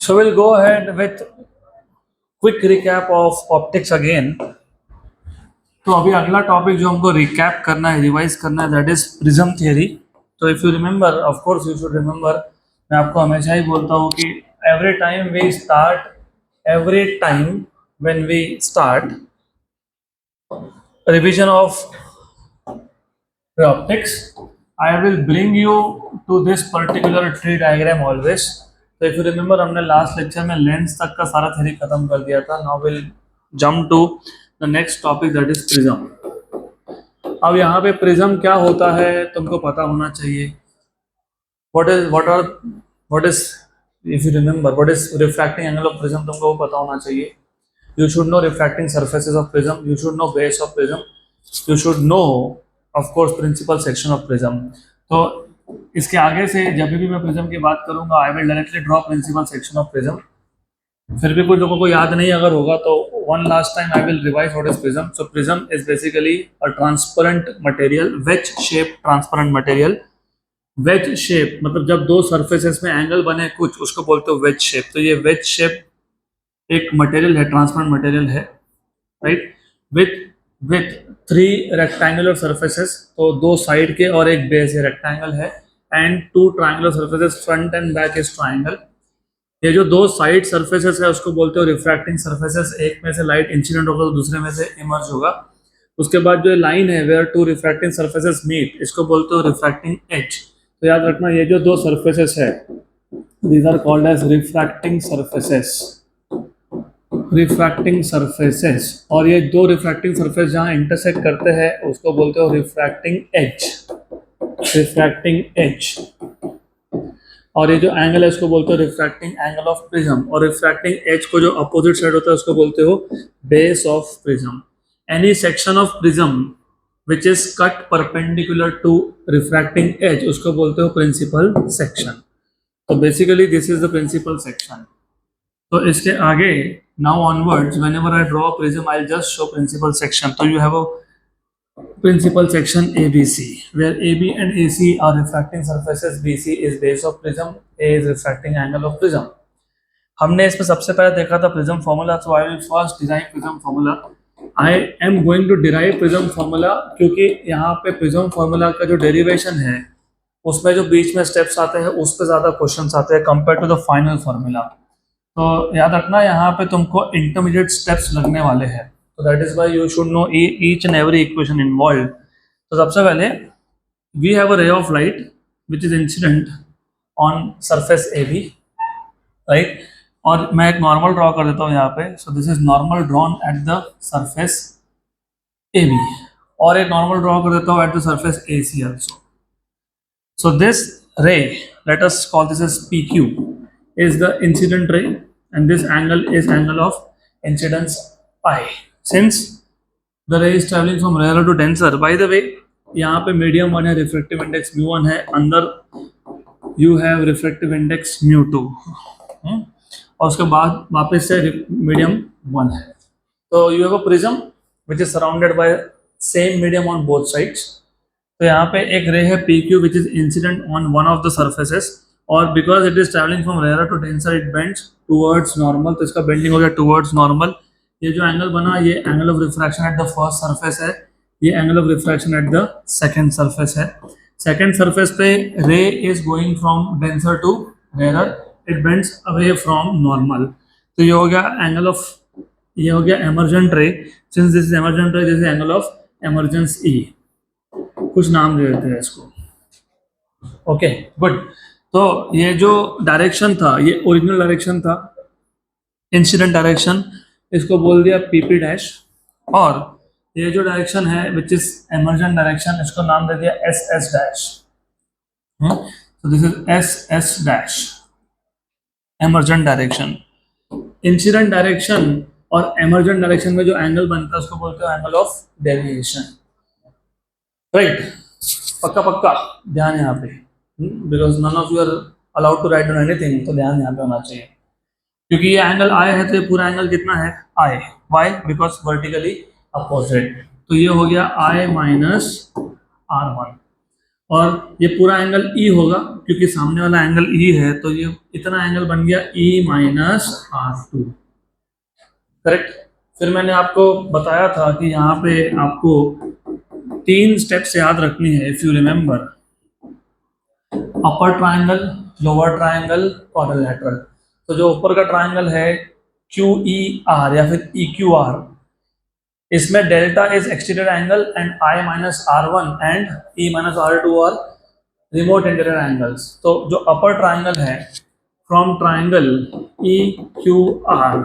So we'll go ahead with quick recap of optics again. तो अभी अगला topic जो हमको रिकैप करना है, रिवाइज करना है, दैट इज प्रिज्म थियरी. तो if you remember, of course you should remember, मैं आपको हमेशा ही बोलता हूँ कि every time when we start revision of optics, I will bring you to this particular tree diagram always. तो if you remember, हमने लास्ट लेक्चर में लेंस तक का सारा थ्योरी खत्म कर दिया था. Now we'll jump to the next topic, that is prism. अब यहाँ पे प्रिज्म क्या होता है तुमको पता होना चाहिए. What is if you remember, what is refracting angle of prism, तुमको वो पता होना चाहिए. You should know refracting surfaces of prism. You should know base of prism. You should know, of course, principal section of prism. तो इसके आगे से जब भी मैं प्रिज्म की बात करूंगा, I will directly draw principal section of prism. फिर भी कुछ लोगों को याद नहीं अगर होगा तो one last time I will revise what is prism. So prism is basically a transparent material, veg shape transparent material. Veg shape मतलब जब दो सरफेसेस में एंगल बने कुछ, उसको बोलते हो वेज शेप. तो ये वेज शेप एक मटेरियल है, ट्रांसपेरेंट मटेरियल है, right, with three rectangular surfaces. तो दो साइड के और एक बेस है, रेक्टेंगल है, and two triangular surfaces, front and back is triangle. ये जो दो साइड सरफेसेस है उसको बोलते हो रिफ्रैक्टिंग सरफेसेस. एक में से लाइट इंसिडेंट होगा तो दूसरे में से इमर्ज होगा. उसके बाद जो लाइन है where two refracting surfaces meet, इसको बोलते हो रिफ्रैक्टिंग एज. तो याद रखना, ये जो दो सरफेसेस है, these are called as refracting surfaces. Refracting surfaces. और ये दो रिफ्रैक्टिंग सरफेस जहां इंटरसेक्ट करते हैं उसको बोलते हो रिफ्रैक्टिंग एज. Refracting as. और ये जो एंगल है उसको बोलते हो रिफ्रैक्टिंग एंगल ऑफ प्रिज्म. और रिफ्रैक्टिंग एज को जो अपोजिट साइड होता है उसको बोलते हो base of prism. Any section of prism which is cut perpendicular to refracting edge उसको बोलते हो प्रिंसिपल सेक्शन. तो basically this is the principal section. तो इसके आगे now onwards, whenever I draw a prism, I'll just show principal section. So you have a principal section ABC, where AB and AC are refracting surfaces. BC is base of prism. A is refracting angle of prism. हमने इसमें सबसे पहले देखा था prism formula. So I will first derive prism formula. I am going to derive prism formula क्योंकि यहाँ पे prism formula का जो derivation है उसमें जो बीच में steps आते हैं उस पर ज़्यादा questions आते हैं compared to the final formula. तो याद रखना यहाँ पे तुमको इंटरमीडिएट स्टेप्स लगने वाले हैं. तो that is why you should know each and every equation involve. तो सबसे पहले we have a ray of light which is incident on surface A B, right. और मैं एक नॉर्मल ड्रॉ कर देता हूँ यहाँ पे. So this is normal drawn at the surface A B, और एक नॉर्मल ड्रॉ कर देता हूँ at the surface A C also. So this ray, let us call this as P Q, is the incident ray, and this angle is angle of incidence I. Since the ray is traveling from rarer to denser, by the way, यहाँ पे medium one है, refractive index μ1 है, अंदर you have refractive index μ2, और उसके बाद वापस से मीडियम 1 है. तो you have a prism which is surrounded by same medium on both sides. तो यहाँ पे एक रे है PQ which is incident on one of the surfaces, और because it is travelling from rare to denser it bends towards normal. तो इसका bending हो गया टुवर्ड्स नॉर्मल. ये जो एंगल बना ये angle of refraction at the first surface है, ये angle of refraction at the second surface है. सेकंड सरफेस पे ray is going from denser to rarer, it bends away from normal. तो ये हो गया एंगल ऑफ, ये हो गया emergent ray. Since this is emergent ray, this is angle of emergence E. कुछ नाम दे देते हैं इसको. Okay good. तो ये जो डायरेक्शन था ये ओरिजिनल डायरेक्शन था, इंसिडेंट डायरेक्शन, इसको बोल दिया PP डैश. और ये जो डायरेक्शन है विच इज एमर्जेंट डायरेक्शन, इसको नाम दे दिया SS डैश. तो this is SS dash, emergent direction. Incident direction और एमर्जेंट डायरेक्शन में जो एंगल बनता है उसको बोलते हैं एंगल ऑफ डेविएशन, राइट. पक्का पक्का ध्यान यहाँ पे, because none of you are allowed to write on anything. तो ध्यान यहाँ पे होना चाहिए क्योंकि ये एंगल I है, तो ये पूरा एंगल कितना है I. Why? Because vertically opposite. तो ये हो गया I माइनस R1. और ये पूरा एंगल ई होगा क्योंकि सामने वाला एंगल ई है, तो ये इतना एंगल बन गया ई माइनस R2, करेक्ट। फिर मैंने आपको बताया था कि यहाँ पे आपको 3 स्टेप्स याद रखनी है, if you remember, upper triangle, lower triangle, quadrilateral. तो जो ऊपर का ट्राइंगल है QER या फिर EQR, इसमें delta is exterior angle and I minus R1 and E minus R2 और रिमोट इंटीरियर एंगल्स। तो जो अपर ट्राइंगल है, from triangle EQR,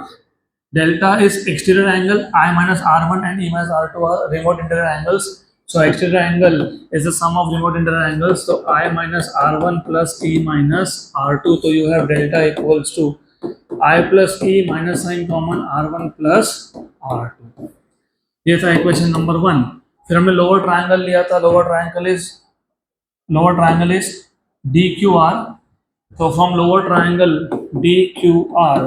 delta is exterior angle I minus R1 and E minus R2 are remote interior angles. So exterior angle is the sum of remote interior angles. So I minus R1 plus E minus R2. So you have delta equals to I plus E minus sin common R1 plus R2. ये था equation number 1। फिर हमने lower triangle लिया था। Lower triangle is DQR. So from lower triangle DQR,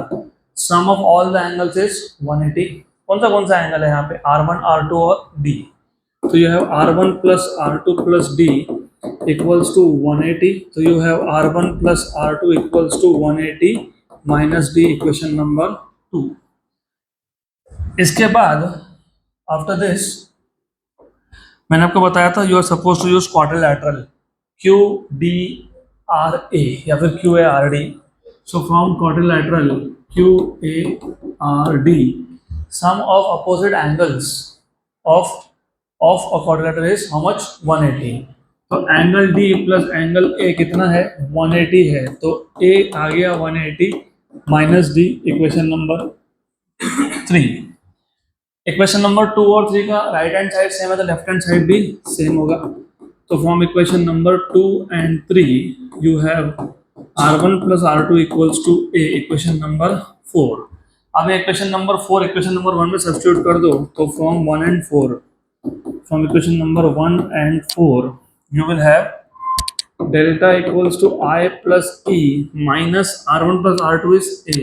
sum of all the angles is 180. कौन सा angle है यहाँ पे? R1, R2 और D. So you have R1 plus R2 plus D equals to 180. So you have R1 plus R2 equals to 180 minus D, equation number 2. इसके बाद after this मैंने आपको बताया था you are supposed to use quadrilateral QDRA या फिर QARD. So from quadrilateral QARD, sum of opposite angles of a quadrilateral is how much? 180. तो angle D plus angle A कितना है? 180 है। तो A आ गया 180 minus D, equation number 3। Equation number 2 और 3 का राइट हैंड साइड सेम है तो लेफ्ट हैंड साइड भी सेम होगा। तो from equation number 2 and 3 you have R1 plus R2 equals to A, equation number 4। अब इक्वेशन नंबर 4 इक्वेशन नंबर 1 में substitute कर दो। तो from 1 and 4, from equation number 1 and 4 you will have delta equals to I plus E minus R1 plus R2 is A।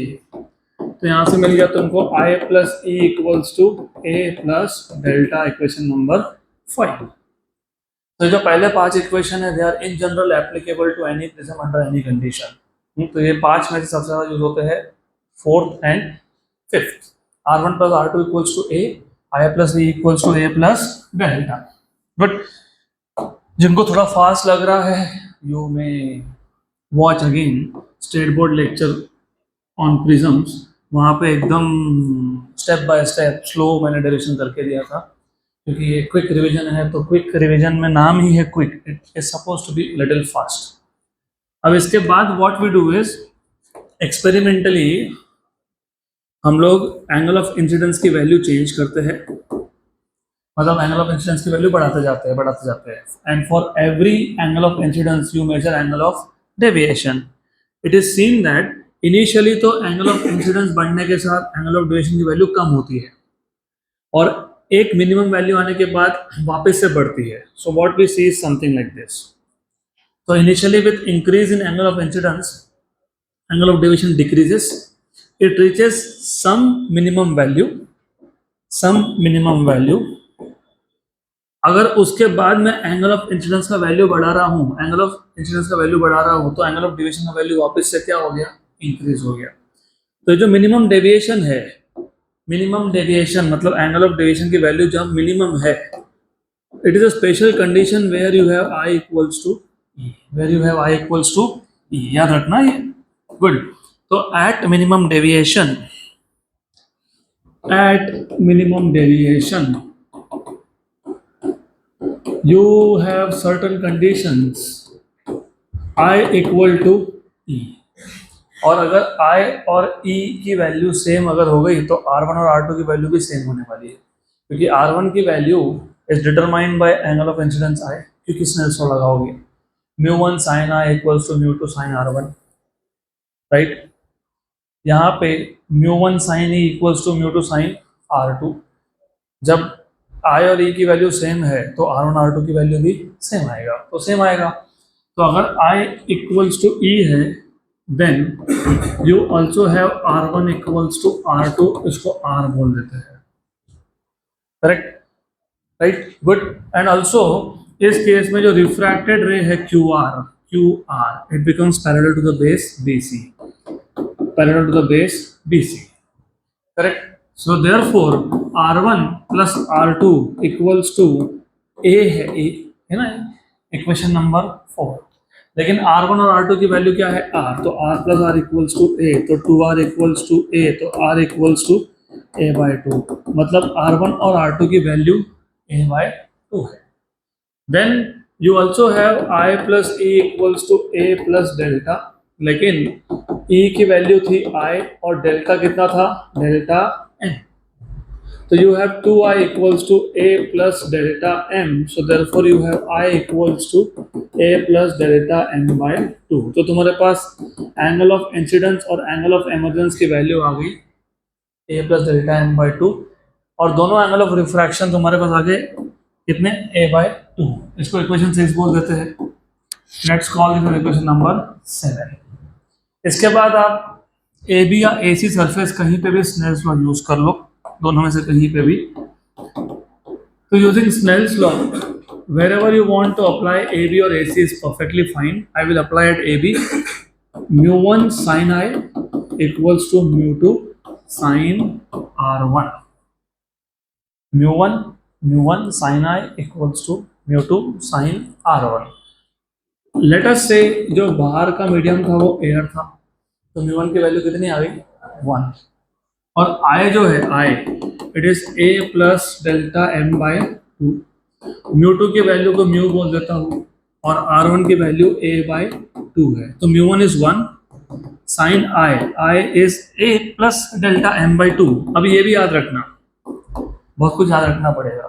तो यहाँ से मिल गया तुमको I plus E equals to A plus delta, equation number 5। तो जो पहले 5 equation है, they are in general applicable to any prism under any condition। तो ये 5 में से सबसे ज़्यादा यूज होते हैं 4th and 5th। R1 plus R2 equals to A, I plus E equals to A plus delta। But जिनको थोड़ा फास्ट लग रहा है, you may watch again state board lecture on prisms. वहाँ पे एकदम स्टेप बाय स्टेप स्लो मैंने derivation करके दिया था, क्योंकि ये क्विक रिवीजन है। तो क्विक रिवीजन में नाम ही है quick, it is suppose to be little fast. अब इसके बाद what we do is experimentally हम लोग एंगल ऑफ इंसिडेंस की वैल्यू चेंज करते हैं, मतलब एंगल ऑफ इंसिडेंस की वैल्यू बढ़ाते जाते हैं। And for every angle of incidence you measure angle of deviation. It is seen that initially तो एंगल ऑफ इंसिडेंस बढ़ने के साथ एंगल ऑफ डेविएशन की वैल्यू कम होती है और एक मिनिमम वैल्यू आने के बाद वापस से बढ़ती है। So what we see is something like this. तो initially with increase in angle of incidence, angle of deviation decreases, it reaches some minimum value। अगर उसके बाद मैं एंगल ऑफ इंसिडेंस का वैल्यू बढ़ा रहा हूँ, तो एंगल ऑफ डेविएशन का वैल्यू वापस से क्या हो गया? इंक्रीज हो गया। तो जो मिनिमम डेविएशन है, मिनिमम डेविएशन मतलब एंगल ऑफ डेविएशन की वैल्यू जब मिनिमम है, it is a special condition where you have I equals to E। याद रखना ये, गुड। तो at minimum deviation you have certain conditions I equal to E। और अगर I और E की वैल्यू सेम अगर हो गई तो R1 और R2 की वैल्यू भी सेम होने वाली है, क्योंकि R1 की value is determined by angle of incidence I, क्योंकि स्नेल्स लॉ लगाओगे μ1 sin I equals to μ2 sin R1, right. यहाँ पे μ1 sin E equals to μ2 sin R2। जब I और E की वैल्यू सेम है तो R1 R2 की वैल्यू भी सेम आएगा, तो सेम आएगा। तो अगर I इक्वल्स टू E है, then you also have R1 equals to R2, इसको R बोल देते हैं, correct, right, good. And also इस केस में जो रिफ्रैक्टेड रे है Q R it becomes parallel to the base BC, parallel to the base BC, correct. So therefore R1 plus R2 equals to है ना, equation number 4. लेकिन R1 और R2 की value क्या है R, तो R plus R equals to A, तो 2R equals to A, तो R इक्वल्स टू A/2, मतलब R1 और R2 की वैल्यू A/2 है. Then you also have I plus E equals to A plus delta, लेकिन E की value थी I और डेल्टा कितना था, delta M. So you have 2I equals to A plus delta M. So therefore you have I equals to A plus delta M by 2. तो तुम्हारे पास angle of incidence और angle of emergence की value आ गई A plus delta M by 2, और दोनों angle of refraction तुम्हारे पास आ गए कितने, A/2. इसको इक्वेशन 6 बोल देते हैं. Let's call this equation number 7. इसके बाद आप AB या AC सरफेस कहीं पे भी स्नेल्स लॉ यूज कर लो, दोनों में से कहीं पे भी. तो using Snell's law wherever you want to apply AB or AC is perfectly fine. I will apply at AB. mu1 sin I equals to mu2 sin R1. mu1 sin I equals to mu2 sin R1. Late us से जो बाहर का medium था वो air था, तो mu1 की value कितनी आ गई, 1. और I जो है I it is A plus delta M by 2. mu2 की वैल्यू को म्यू बोल देता हूँ और R1 की वैल्यू A/2 है, तो mu1 is 1 sine I is A plus delta M by 2. अभी ये भी याद रखना, बहुत कुछ याद रखना पड़ेगा.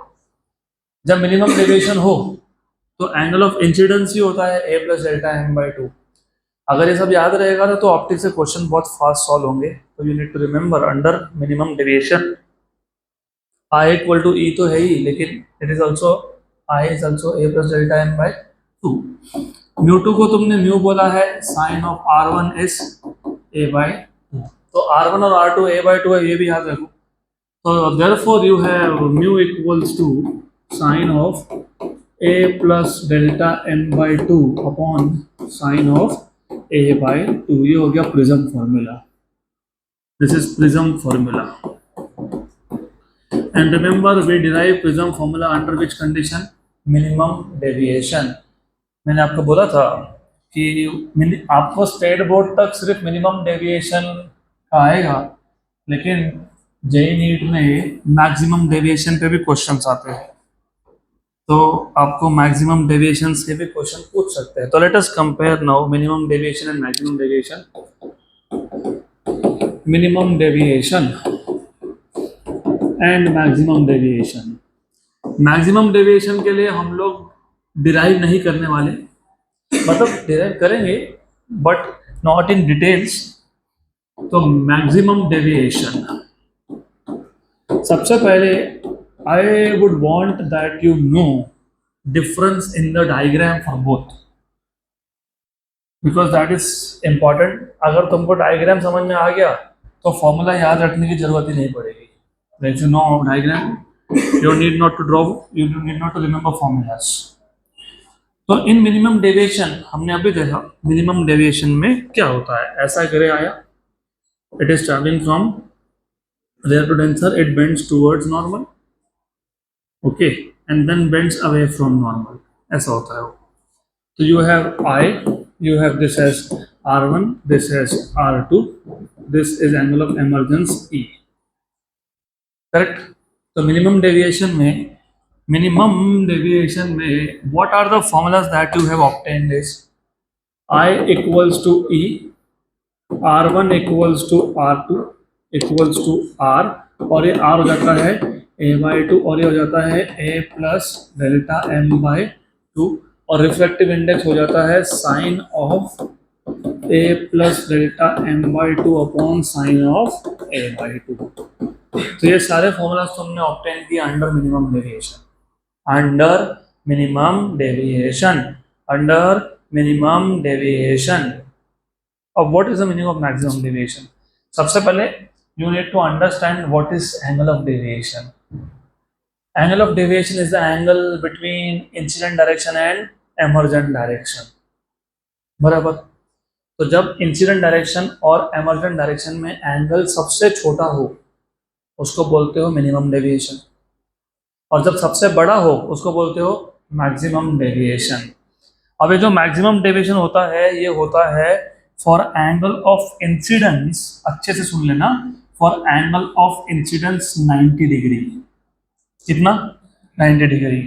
जब मिनिमम डेविएशन हो तो एंगल ऑफ इंसिडेंस ही होता है A plus delta M by 2. अगर ये सब याद रहेगा ना तो ऑप्टिक्स से क्वेश्चन बहुत फास्ट सॉल्व होंगे. तो you need to remember under minimum deviation I equal to E तो है ही, लेकिन it is also I is also A plus delta M by 2. mu2 को तुमने म्यू बोला है, sine of R1 is A/2. तो R1 और R2 A/2 है, ये भी याद रखो. तो therefore you have mu equals to sine of A plus delta M by 2 upon sine of A/2. ये हो गया prism formula. This is prism formula. And remember we derive prism formula under which condition, minimum deviation. मैंने आपको बोला था कि आपको state board तक सिर्फ मिनिमम डेविएशन का आएगा, लेकिन जेई नीट में मैक्सिमम डेविएशन पे भी क्वेश्चंस आते हैं, तो आपको मैक्सिमम डेविएशंस के भी क्वेश्चन पूछ सकते हैं. तो let us compare now minimum deviation and maximum deviation. Minimum deviation and maximum deviation. Maximum deviation के लिए हम लोग डिराइव नहीं करने वाले, मतलब डिराइव करेंगे बट नॉट इन डिटेल्स. तो मैक्सिमम डेविएशन, सबसे पहले I would want that you know difference in the diagram for both, because that is important. अगर तुमको डायग्राम समझ में आ गया तो फॉर्मूला याद रखने की जरूरत ही नहीं पड़ेगी. If you know diagram, you need not to draw, you need not to remember formulas. तो इन मिनिमम डेविएशन हमने अभी देखा, मिनिमम डेविएशन में क्या होता है. ऐसा करे आया, it is travelling from rare to denser, it bends towards normal, okay, and then bends away from normal. ऐसा होता है वो. तो you have I, you have this as R1, this as R2, this is angle of emergence E, correct. तो minimum deviation में what are the formulas that you have obtained is I equals to E, R1 equals to R2 equals to R, और ये R हो जाता है A/2, और ये हो जाता है A plus delta M by 2, और रिफ्लेक्टिव इंडेक्स हो जाता है sine of A plus delta M by 2 upon sine of A/2. तो ये सारे फॉर्मूलाज तुमने ऑब्टेन किए under minimum deviation, under minimum deviation, under minimum deviation. अब what is the meaning of maximum deviation? सबसे पहले you need to understand what is angle of deviation. Angle of deviation is the angle between incident direction and emergent direction, बराबर। तो जब incident direction और emergent direction में angle सबसे छोटा हो उसको बोलते हो मिनिमम डेविएशन, और जब सबसे बड़ा हो उसको बोलते हो मैक्सिमम डेविएशन। अब ये जो मैक्सिमम डेविएशन होता है ये होता है फॉर एंगल ऑफ इंसिडेंस, अच्छे से सुन लेना, for angle of incidence 90 degree. कितना? 90 degree.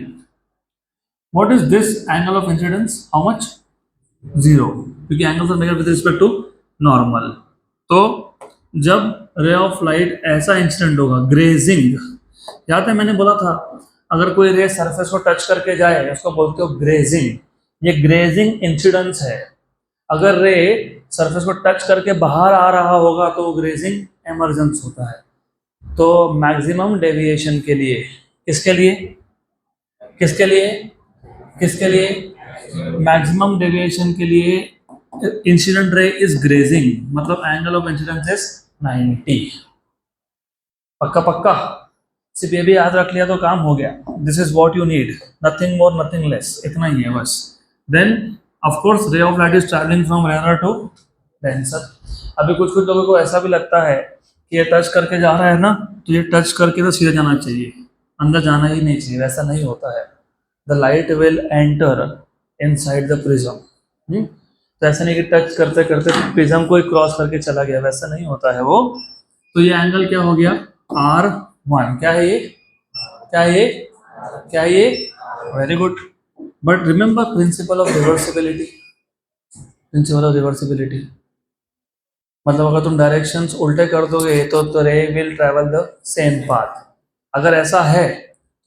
What is this angle of incidence? How much? 0, क्योंकि angles are measured with respect to normal. तो जब रे ऑफ लाइट ऐसा इंसिडेंट होगा, ग्रेजिंग, याद है मैंने बोला था अगर कोई रे सरफेस को टच करके जाए उसको बोलते हो ग्रेजिंग। ये ग्रेजिंग इंसिडेंस है। अगर रे सरफेस को टच करके बाहर आ रहा होगा तो वो ग्रेजिंग एमर्जेंस होता है। तो मैक्सिमम डेविएशन के लिए, किसके लिए, किसके लिए, किसके लिए, मैक्सिमम डेविएशन के लिए इंसिडेंट रे इज ग्रेजिंग, मतलब एंगल ऑफ इंसिडेंस इज 90। पक्का पक्का, सिर्फ ये भी याद रख लिया तो काम हो गया। This is what you need, nothing more nothing less, इतना ही है बस। Then of course ray of light is travelling from rare to denser. अभी कुछ कुछ लोगों को ऐसा भी लगता है कि ये टच करके जा रहा है ना, तो ये टच करके तो सीधा जाना चाहिए, अंदर जाना ही नहीं चाहिए। वैसा नहीं होता है। The light will enter inside the prism. तो ऐसा नहीं कि टच करते करते प्रिज्म को ही क्रॉस करके चला गया, वैसा नहीं होता है वो। तो ये एंगल क्या हो गया? R1। क्या है ये? क्या है ये? क्या है ये? Very good. But remember principle of reversibility, principle of reversibility मतलब अगर तुम डायरेक्शंस उल्टे कर दोगे तो रे will travel the same path. अगर ऐसा है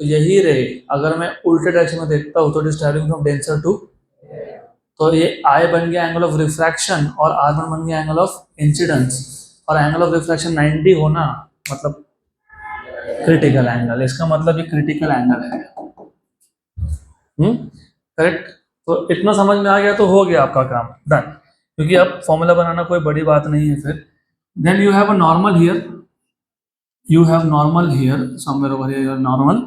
तो यही रे अगर मैं उल्टे डायरेक्शन में देखता हूँ तो it is travelling from denser to, तो ये I बन गया एंगल ऑफ रिफ्रैक्शन और R1 बन गया एंगल ऑफ इंसिडेंस। और एंगल ऑफ रिफ्रैक्शन 90 होना मतलब क्रिटिकल एंगल, इसका मतलब ये क्रिटिकल एंगल है। करेक्ट। तो इतना समझ में आ गया तो हो गया आपका काम, डन। क्योंकि अब फॉर्मूला बनाना कोई बड़ी बात नहीं है फिर। Then you have a normal here, you have normal here, somewhere over here you have normal,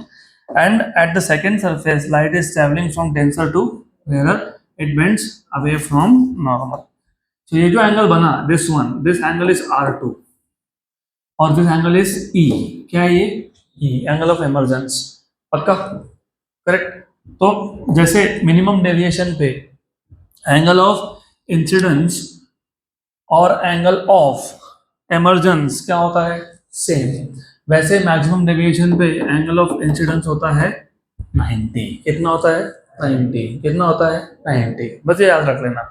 and at the second surface light is traveling from denser to rarer, it bends away from normal. So ये जो angle बना, this one, this angle is R2 और this angle is E। क्या है ये? E, angle of emergence. पक्का? Correct. तो जैसे मिनिमम डेविएशन पे एंगल ऑफ इंसिडेंस और एंगल ऑफ एमर्जेंस क्या होता है? सेम। वैसे मैक्सिमम डेविएशन पे एंगल ऑफ इंसिडेंस होता है 90। कितना होता है? 90। कितना होता है? 90। बस ये याद रख लेना।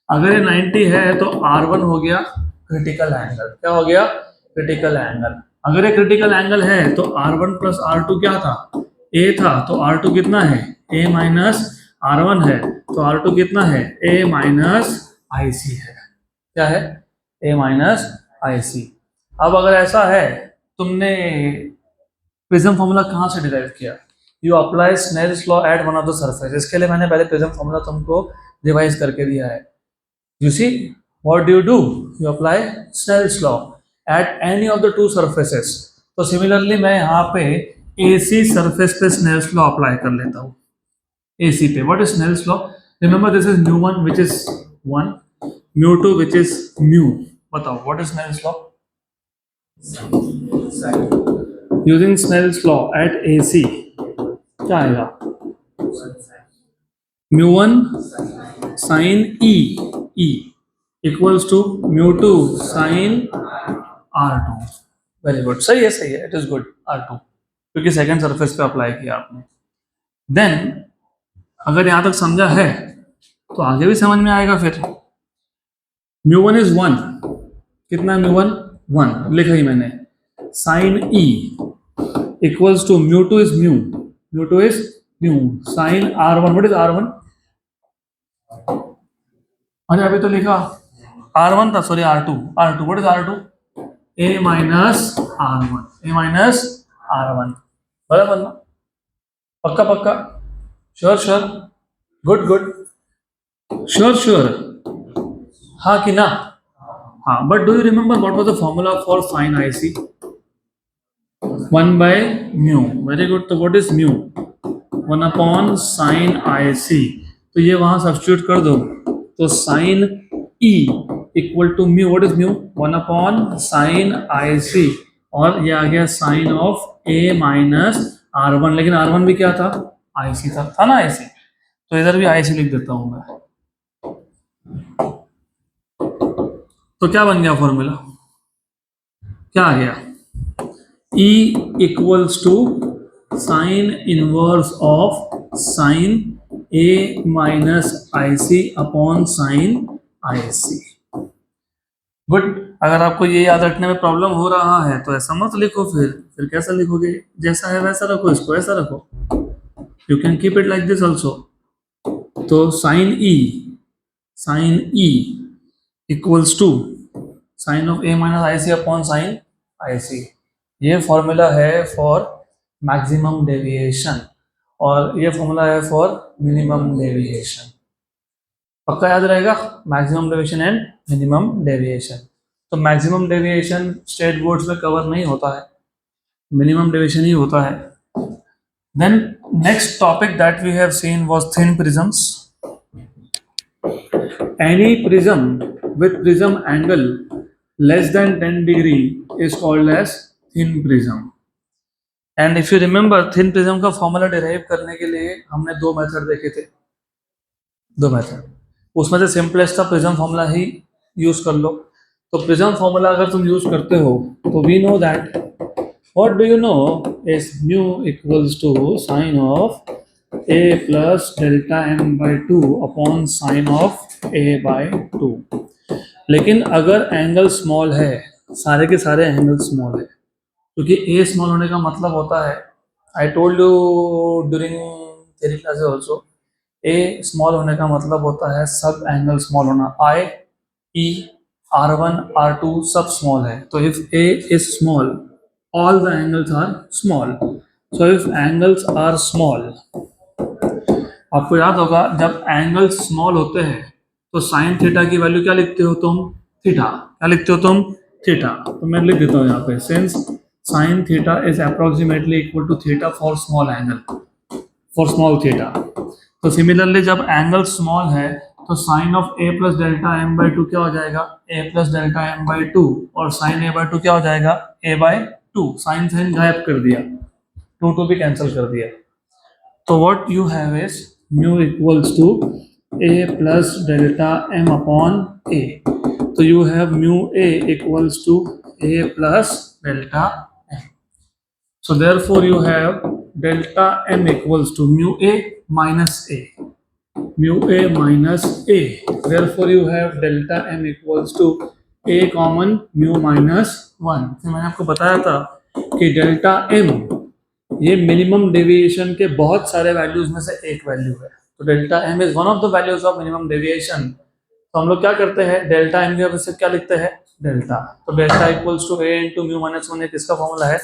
अगर ये 90 है तो R1 हो गया क्रिटिकल एंगल। क्या हो गया? Critical angle. अगर ये क्रिटिकल एंगल है तो R1 प्लस R2 क्या था? A था। तो R2 कितना है? A माइनस R1 है तो R2 कितना है? A माइनस IC है। क्या है? A minus IC। अब अगर ऐसा है, तुमने प्रिज्म फॉर्मूला कहाँ से डिराइव किया? You apply Snell's law at one of the surface. इसके लिए मैंने पहले प्रिज्म फॉर्मूला तुमको रिवाइज करके दिया है। You see what do you apply Snell's law at any of the two surfaces. तो सिमिलरली मैं यहाँ पे AC सरफेस पे स्नेल्स लॉ अप्लाई कर लेता हूँ। AC पे what is Snell's law? Remember this is μ1 which is 1, μ2 which is μ। बताओ what is Snell's law? Using Snell's law at AC क्या आएगा? μ1 sin E equals to μ2 sin R2। Very good, सही है, सही है, इट इज गुड R2 क्योंकि second surface पे apply किया आपने। देन अगर यहां तक समझा है तो आगे भी समझ में आएगा फिर। μ1 इज 1। कितना है μ1? 1 लिखा ही मैंने। sin E equals to μ2 is μ, μ2 is μ sin R1। what is R1? अरे अभी तो लिखा R1 था, sorry R2। what is R2? A minus R1, A minus R1। बराबर ना? पक्का पक्का? Sure sure, good good, sure sure, हाँ कि ना? हाँ। But do you remember what was the formula for sin IC? 1 by mu, very good. तो what is mu? 1 upon sine I C. तो ये वहां सब्स्टिट्यूट कर दो, तो sine E equal to mu, what is mu? 1 upon sine I C, और ये आ गया sine of A minus R one, लेकिन आर वन भी क्या था? आई सी था ना, आई सी। तो इधर भी आई सी लिख देता हूं मैं। तो क्या बन गया फॉर्मूला? क्या आ गया? E equals to sine inverse of sine A minus I C upon sine I C. Good. अगर आपको ये याद रखने में प्रॉब्लम हो रहा है तो ऐसा मत लिखो, फिर कैसा लिखोगे? जैसा है वैसा रखो, इसको ऐसा रखो। You can keep it like this also. तो sine E equals to sine of A minus I C upon sine I C. ये फॉर्मूला है फॉर मैक्सिमम डेविएशन, और ये फॉर्मूला है फॉर मिनिमम डेविएशन। पक्का याद रहेगा, maximum deviation and minimum deviation. तो मैक्सिमम डेविएशन स्टेट बोर्ड्स में कवर नहीं होता है, मिनिमम डेविएशन ही होता है। Then next topic that we have seen was thin prisms. Any prism with prism angle less than 10 degree is called as thin prism. And if you remember, thin prism का formula derive करने के लिए हमने दो method देखे थे, दो method. उसमें से सिंपलेस्ट था प्रिज्म फॉर्मूला ही यूज कर लो। तो प्रिज्म फॉर्मूला अगर तुम यूज करते हो तो we know that, what do you know, is mu equals to sine of a plus delta m by 2 upon sine of a by 2। लेकिन अगर एंगल स्मॉल है, सारे के सारे एंगल स्मॉल है, क्योंकि a स्मॉल होने का मतलब होता है, I told you during theory classes also, a small होने का मतलब होता है सब एंगल स्मॉल होना। i, e, r1, r2 सब स्मॉल है। तो if a is small, all the angles are small. So if angles are small, आपको याद होगा जब एंगल्स स्मॉल होते हैं तो साइन थीटा की वैल्यू क्या लिखते हो तुम? थीटा। क्या लिखते हो तुम? थीटा। तो मैं लिख देता हूँ यहाँ पे, since sine theta is approximately equal to theta for small angle, for small theta. तो सिमिलरली जब एंगल स्मॉल है तो sine of A plus delta M by two क्या हो जाएगा? A plus delta M by two, और sine A by two क्या हो जाएगा? A by two. Sine sine गायब कर दिया, टू टू भी कैंसिल कर दिया। तो what you have is mu equals to a plus delta m upon a. तो you have mu a equals to a plus delta m. So therefore you have delta m equals to mu a minus a. Mu a minus a. Therefore you have delta m equals to a common mu minus 1. तो मैंने आपको बताया था कि delta m ये minimum deviation के बहुत सारे वैल्यूज में से एक वैल्यू है। तो delta M is one of the values of minimum deviation. तो हम लोग क्या करते हैं, डेल्टा एम की वजह से क्या लिखते हैं? डेल्टा। तो delta equals to A into mu minus one, किसका फॉर्मूला है?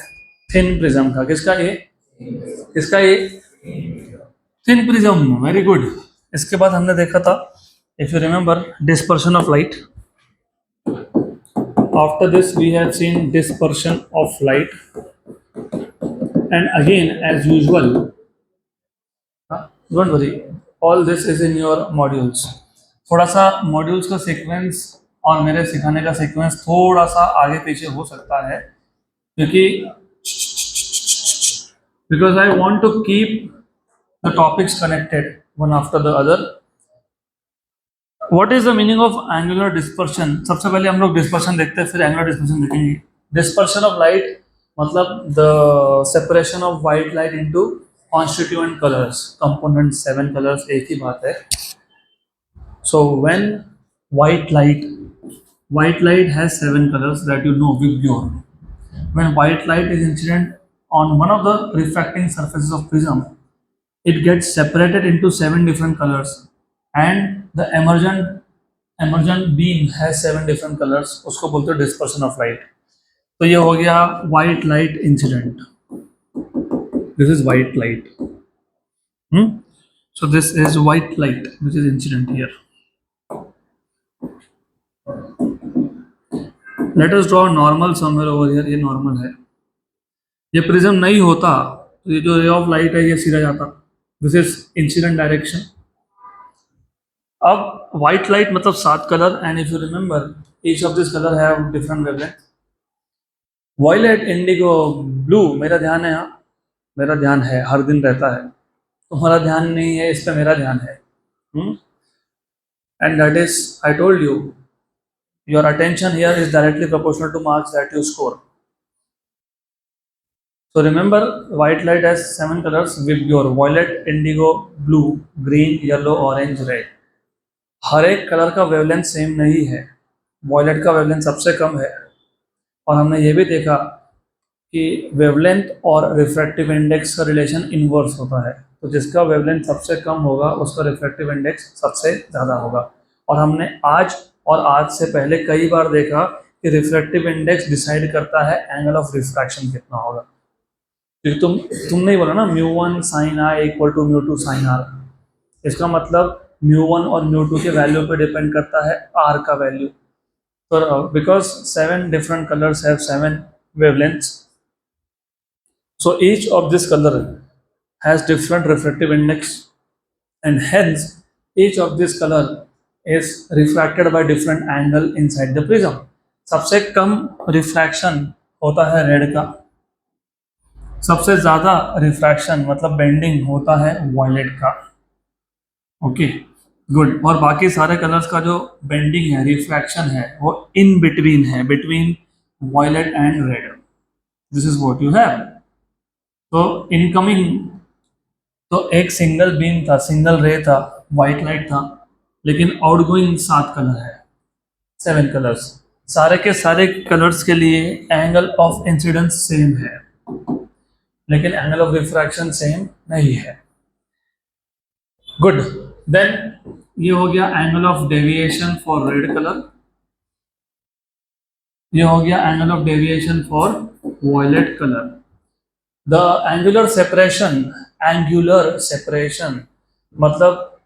थिन प्रिज्म का। किसका ये? किसका ये? Thin prism. Very good. इसके बाद हमने देखा था, if you remember, dispersion of light. After this we have seen dispersion of light, and again as usual, don't worry, all this is in your modules. थोड़ा सा मॉड्यूल्स का sequence और मेरे सिखाने का सीक्वेंस थोड़ा सा आगे पीछे हो सकता है, क्योंकि because I want to keep the topics connected one after the other. What is the meaning of angular dispersion? सबसे पहले हम लोग डिस्पर्शन देखते हैं, फिर एंगुलर डिस्पर्शन देखेंगे। डिस्पर्शन ऑफ लाइट मतलब the separation of white light into constituent colours, component 7 colours, एक ही बात है। So when white light has 7 colors that you know with pure. When white light is incident on one of the refracting surfaces of prism, it gets separated into 7 different colors, and the emergent beam has 7 different colors. उसको बोलते हैं dispersion of light. तो ये हो गया white light incident. This is white light. So this is white light which is incident here. Let us draw normal somewhere over here. ये normal है। ये प्रिज्म नहीं होता तो ये जो रे ऑफ लाइट है ये सीधा जाता, दिस इज इंसिडेंट डायरेक्शन। अब व्हाइट लाइट मतलब 7 colour, and if you remember each of this colour have different wavelength. Violet, indigo, blue, मेरा ध्यान है, यहाँ मेरा ध्यान है, हर दिन रहता है, तुम्हारा ध्यान नहीं है, इस पर मेरा ध्यान है। And that is, I told you, your attention here is directly proportional two marks that you score. So remember, white light has 7 colors: Vibgyor, violet, indigo, blue, green, yellow, orange, red. हर एक colour का wavelength same नहीं है, violet का wavelength सबसे कम है। और हमने ये भी देखा कि वेवलेंथ और रिफ्रैक्टिव इंडेक्स का रिलेशन इन्वर्स होता है, तो जिसका वेवलेंथ सबसे कम होगा उसका रिफ्रैक्टिव इंडेक्स सबसे ज़्यादा होगा। और हमने आज और आज से पहले कई बार देखा कि रिफ्रैक्टिव इंडेक्स डिसाइड करता है एंगल ऑफ रिफ्रैक्शन कितना होगा। क्योंकि तुम नहीं बोला ना μ1 sin i equal to μ2 sin r, इसका मतलब μ1 और μ2 के वैल्यू पे डिपेंड करता है r का वैल्यू। तो because 7 different colors have 7 wavelengths, so each of this color has different refractive index, and hence each of this color is refracted by different angle inside the prism. सबसे कम refraction होता है red का, सबसे ज्यादा refraction मतलब bending होता है violet का। Okay good. और बाकी सारे कलर्स का जो बेंडिंग है, रिफ्रैक्शन है, वो इन बिटवीन है, between violet and red. This is what you have. तो इनकमिंग तो एक सिंगल बीम था, सिंगल रे था, वाइट लाइट था, लेकिन आउटगोइंग 7 कलर है, 7 कलर्स। सारे के सारे कलर्स के लिए एंगल ऑफ इंसिडेंस सेम है, लेकिन एंगल ऑफ रिफ्रैक्शन सेम नहीं है। गुड। देन ये हो गया angle of deviation for red colour, ये हो गया angle of deviation for violet colour. The angular separation मतलब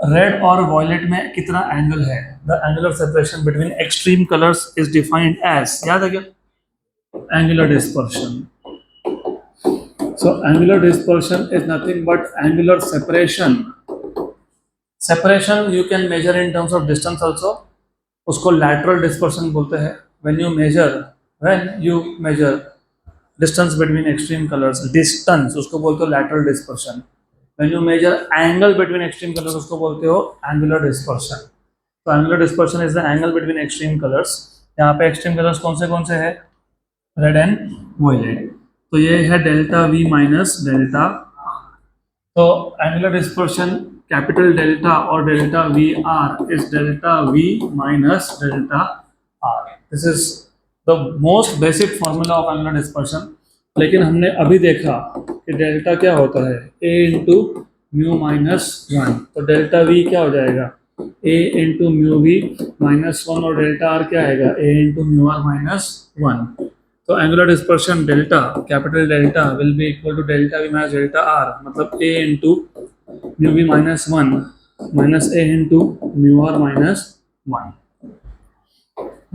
रेड और वॉयलेट में कितना एंगल है। The angular separation between extreme colours is defined as, याद है क्या, angular dispersion. So angular dispersion is nothing but angular separation. Separation you can measure in terms of distance also. उसको lateral dispersion बोलते हैं। When you measure distance between extreme colors, distance उसको बोलते हो lateral dispersion. When you measure angle between extreme colors उसको बोलते हो angular dispersion. So angular dispersion is the angle between extreme colors. यहाँ पे extreme colors कौन से है, red and violet। तो ये है डेल्टा V माइनस डेल्टा। तो एंगुलर डिस्पर्शन कैपिटल डेल्टा और delta V R is delta V minus delta R. This is the most basic formula of angular dispersion. लेकिन हमने अभी देखा कि डेल्टा क्या होता है, A इंटू म्यू माइनस 1। तो डेल्टा V क्या हो जाएगा, A into mu V minus 1, और डेल्टा R क्या आएगा, A into mu R minus 1। तो angular dispersion delta, capital delta will be equal to delta V minus delta R, मतलब A into mu V minus 1 minus A into mu R minus 1।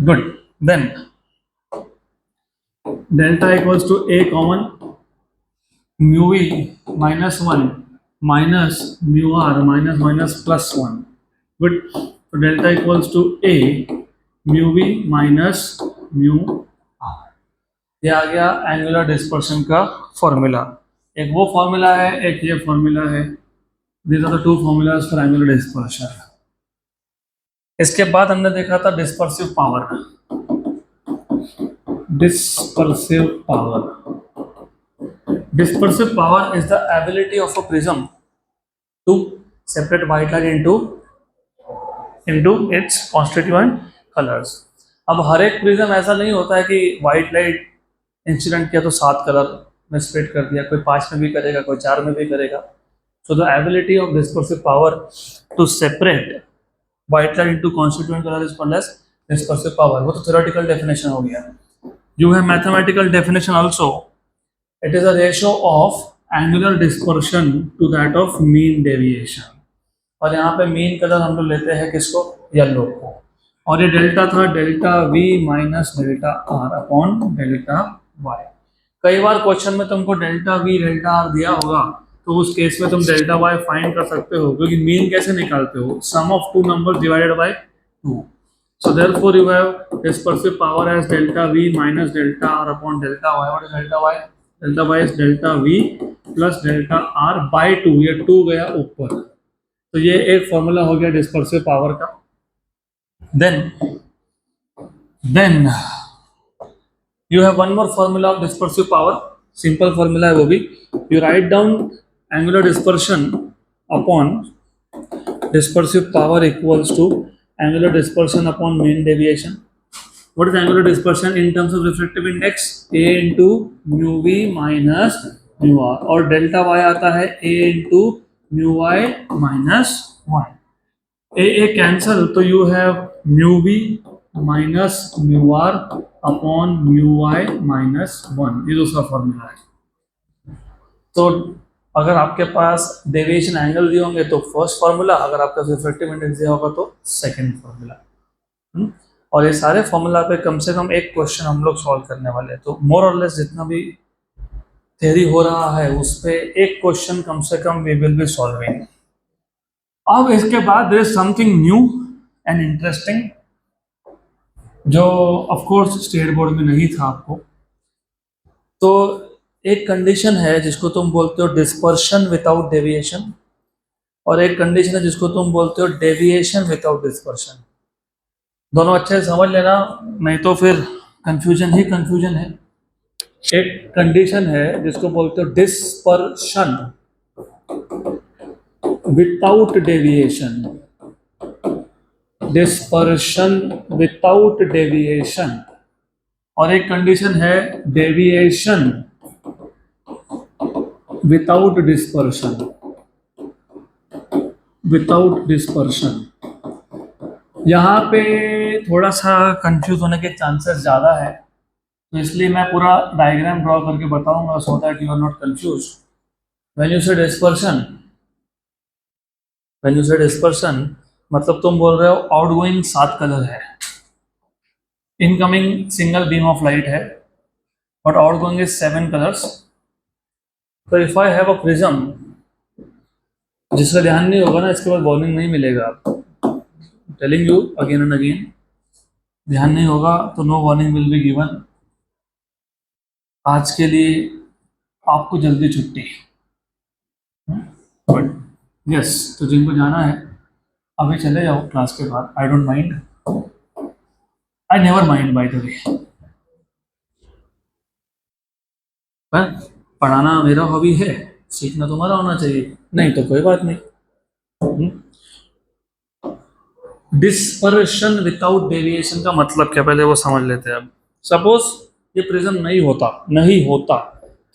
Good. Then delta equals to A common, mu V minus 1 minus mu R minus minus plus 1। Good. तो delta equals to A mu V minus mu R। ये आ गया angular dispersion का formula. एक वो formula है, एक ये फॉर्मूला है। These are the two formulas for angular dispersion. इसके बाद हमने देखा था dispersive power. Dispersive power, dispersive power is the ability of a prism to separate white light into its constituent colours. अब हर एक प्रिज्म ऐसा नहीं होता है कि व्हाइट लाइट इंसिडेंट किया तो 7 कलर में स्प्लिट कर दिया, कोई 5 में भी करेगा, कोई 4 में भी करेगा। So the ability of dispersive power to separate white light into constituent colour is called as dispersive power. वो तो थ्योरेटिकल डेफिनेशन हो गया। You have mathematical definition also. It is a ratio of angular dispersion to that of mean deviation. और यहाँ पे mean colour हम लोग लेते हैं किसको, येलो को। और ये डेल्टा था delta V minus delta R upon delta Y। कई बार क्वेश्चन में तुमको डेल्टा वी डेल्टा आर दिया होगा, तो उस केस में तुम डेल्टा वाई फाइंड कर सकते हो, क्योंकि मीन कैसे निकालते हो, sum of two number divided by 2. So therefore you have dispersive power as delta V minus delta R upon delta Y. What is delta Y? Delta Y is delta V plus delta R by 2. ये 2 गया ऊपर, तो ये एक formula हो गया dispersive power का. Then you have one more formula of dispersive power. Simple formula है वो भी. You write down angular dispersion upon dispersive power equals to angular dispersion upon mean deviation. What is angular dispersion in terms of refractive index? A into mu v minus mu r, और delta y आता है A into mu y minus 1. A cancel, तो you have mu v minus mu r upon mu y minus 1. ये दूसरा formula है. तो अगर आपके पास डेविएशन एंगल दिए होंगे तो फर्स्ट फार्मूला, अगर आपका रिफ्रैक्टिव इंडेक्स दिया होगा तो सेकंड फार्मूला. और ये सारे फार्मूला पे कम से कम एक क्वेश्चन हम लोग सॉल्व करने वाले हैं. तो मोर और लेस जितना भी थ्योरी हो रहा है उस पे एक क्वेश्चन कम से कम वी विल बी सॉल्विंग. अब इसके बाद there is something new and interesting जो ऑफ कोर्स स्टेट बोर्ड में नहीं था आपको. तो एक कंडीशन है जिसको तुम बोलते हो डिस्पर्शन विदाउट डेविएशन, और एक कंडीशन है जिसको तुम बोलते हो डेविएशन विदाउट डिस्पर्शन. दोनों अच्छे से समझ लेना, नहीं तो फिर कंफ्यूजन ही कंफ्यूजन है. एक कंडीशन है जिसको बोलते हो dispersion without deviation, dispersion without deviation, और एक कंडीशन है deviation without dispersion. Without dispersion यहाँ पे थोड़ा सा कंफ्यूज होने के चांसेस ज़्यादा है, तो इसलिए मैं पूरा डायग्राम ड्रॉ करके बताऊंगा so that you are not confuse. When you say dispersion मतलब तुम बोल रहे हो आउटगोइंग 7 कलर है, incoming single beam of light है, बट आउटगोइंग इज 7 कलर्स. तो if I have a prism, जिसका ध्यान नहीं होगा ना इसके बाद वार्निंग नहीं मिलेगा आपको. Telling you again and again, ध्यान नहीं होगा तो no warning will be given. आज के लिए आपको जल्दी छुट्टी. बट यस, तो जिनको जाना है अभी चले जाओ क्लास के बाद. I don't mind, I never mind bye the वे. पर पढ़ाना मेरा हॉबी है, सीखना तुम्हारा होना चाहिए, नहीं तो कोई बात नहीं. डिस्पर्शन विदाउट डेविएशन का मतलब क्या, पहले वो समझ लेते हैं. अब सपोज ये प्रिज्म नहीं होता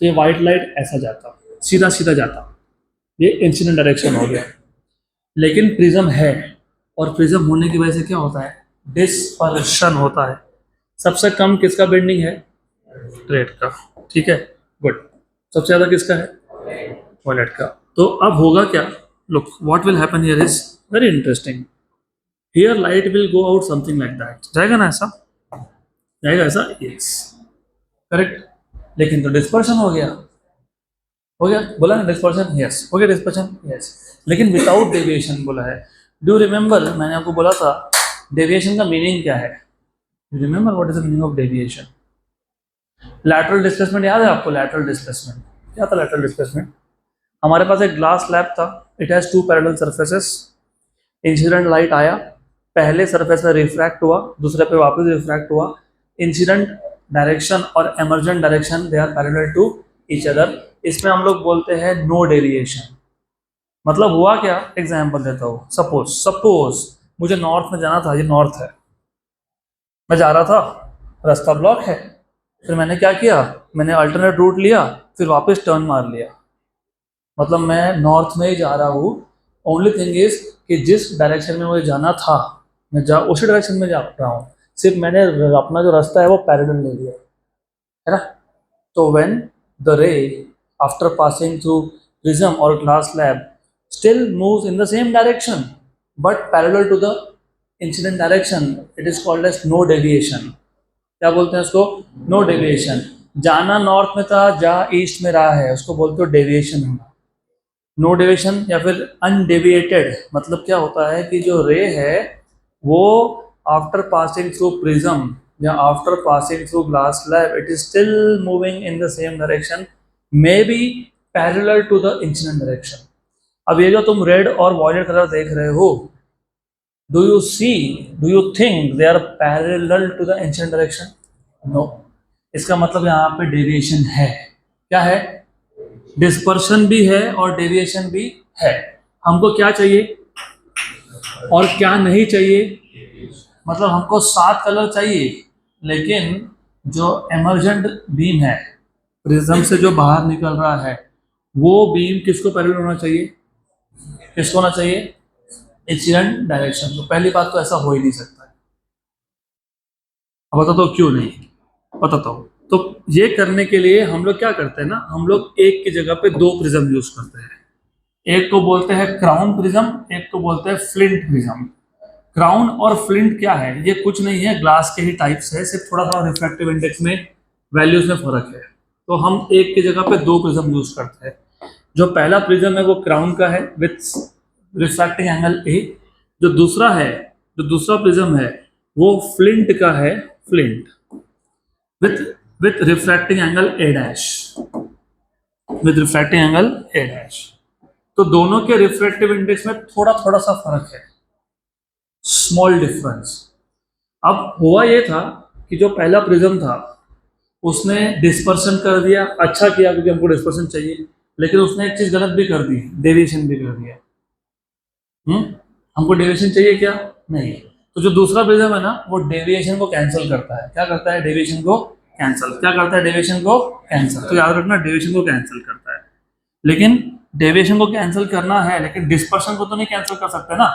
तो ये वाइट लाइट ऐसा जाता, सीधा सीधा जाता, ये इंसिडेंट डायरेक्शन हो गया. लेकिन प्रिज्म है, और प्रिज्म होने की वजह से क्या होता है, डिस्पर्शन होता है. सबसे कम किसका बेंडिंग है, रेड का. ठीक है, गुड. सबसे ज़्यादा किसका है, वायलेट का. तो अब होगा क्या, look what will happen here is very interesting. Here light will go out something like that. जाएगा ना ऐसा, जाएगा ऐसा, यस करेक्ट. लेकिन तो डिस्पर्शन हो गया बोला ना डिस्पर्शन, यस हो गया डिस्पर्शन, यस. लेकिन विदाउट डेविएशन बोला है. डू रिमेंबर मैंने आपको बोला था डेविएशन का मीनिंग क्या है. You remember what is the meaning of deviation. Lateral displacement याद है आपको. लैटरल डिस्प्लेसमेंट क्या था. लैटरल डिस्प्लेसमेंट, हमारे पास एक ग्लास स्लैब था, it has 2 parallel surfaces. Incident light आया, पहले सरफेस में रिफ्रैक्ट हुआ, दूसरे पे वापस रिफ्रैक्ट हुआ. इंसिडेंट डायरेक्शन और emergent direction they are parallel to each other. इसमें हम लोग बोलते हैं नो डेविएशन. मतलब हुआ क्या, एग्जाम्पल देता हूँ. सपोज मुझे नॉर्थ में जाना था, ये नॉर्थ है, मैं जा रहा था, रास्ता ब्लॉक है. फिर मैंने क्या किया, मैंने अल्टरनेट रूट लिया, फिर वापस टर्न मार लिया. मतलब मैं नॉर्थ में ही जा रहा हूँ. ओनली थिंग इज कि जिस डायरेक्शन में मुझे जाना था मैं उसी डायरेक्शन में जा रहा हूँ, सिर्फ मैंने अपना जो रास्ता है वो पैरेलल ले लिया है ना. तो when the ray after passing through prism और glass slab still moves in the same direction but parallel to the incident direction, it is called as no deviation. क्या बोलते हैं इसको, नो डेविएशन. जाना नॉर्थ में था, जा ईस्ट में रहा है, उसको बोलते हो डेविएशन होना। नो डेविएशन या फिर अनडेविएटेड मतलब क्या होता है कि जो रे है वो आफ्टर पासिंग थ्रू प्रिज्म या after passing through glass slab it is still moving in the same direction, may be parallel to the incident direction. अब ये जो तुम रेड और वॉयलेट कलर देख रहे हो, do you see, do you think they are parallel to the incident direction? No. इसका मतलब यहाँ पे डेविएशन है। क्या है? डिस्पर्शन भी है और डेविएशन भी है। हमको क्या चाहिए और क्या नहीं चाहिए? मतलब हमको 7 कलर चाहिए, लेकिन जो एमर्जेंट बीम है प्रिज्म से जो बाहर निकल रहा है वो बीम किसको पैरेलल होना चाहिए? किसको होना चाहिए? Incident direction. तो पहली बात तो ऐसा हो ही नहीं सकता है। अब बताता हूँ क्यों नहीं, बताता हूँ। तो ये करने के लिए हम लोग क्या करते हैं ना, हम लोग एक की जगह पे 2 प्रिज्म यूज करते हैं। एक को बोलते हैं क्राउन प्रिज्म, एक को बोलते हैं फ्लिंट प्रिज्म। क्राउन और फ्लिंट क्या है? ये कुछ नहीं है, ग्लास के ही टाइप्स है, सिर्फ थोड़ा सा रिफ्रैक्टिव इंडेक्स में वैल्यूज में फर्क है। तो हम एक की जगह पे 2 प्रिज्म यूज करते हैं। जो पहला प्रिज्म है वो क्राउन का है विथ रिफ्रैक्टिंग एंगल ए। जो दूसरा है, जो दूसरा प्रिज्म है वो फ्लिंट का है, flint with with refracting angle A dash, with refracting angle A dash. तो दोनों के रिफ्रैक्टिव इंडेक्स में थोड़ा थोड़ा सा फर्क है, स्मॉल डिफरेंस। अब हुआ ये था कि जो पहला प्रिज्म था उसने डिस्पर्शन कर दिया, अच्छा किया क्योंकि हमको डिस्पर्शन चाहिए, लेकिन उसने एक चीज गलत भी कर दी, डेविएशन भी कर दिया। हमको डेविएशन चाहिए क्या? नहीं। तो जो दूसरा प्रिज्म है ना वो डेविएशन को कैंसिल करता है। क्या करता है? डेविएशन को कैंसिल। क्या करता है? डेविएशन को कैंसिल। तो याद रखना, डेविएशन को कैंसिल करता है। लेकिन डेविएशन को कैंसिल करना है, लेकिन डिस्पर्शन को तो नहीं कैंसिल कर सकते ना।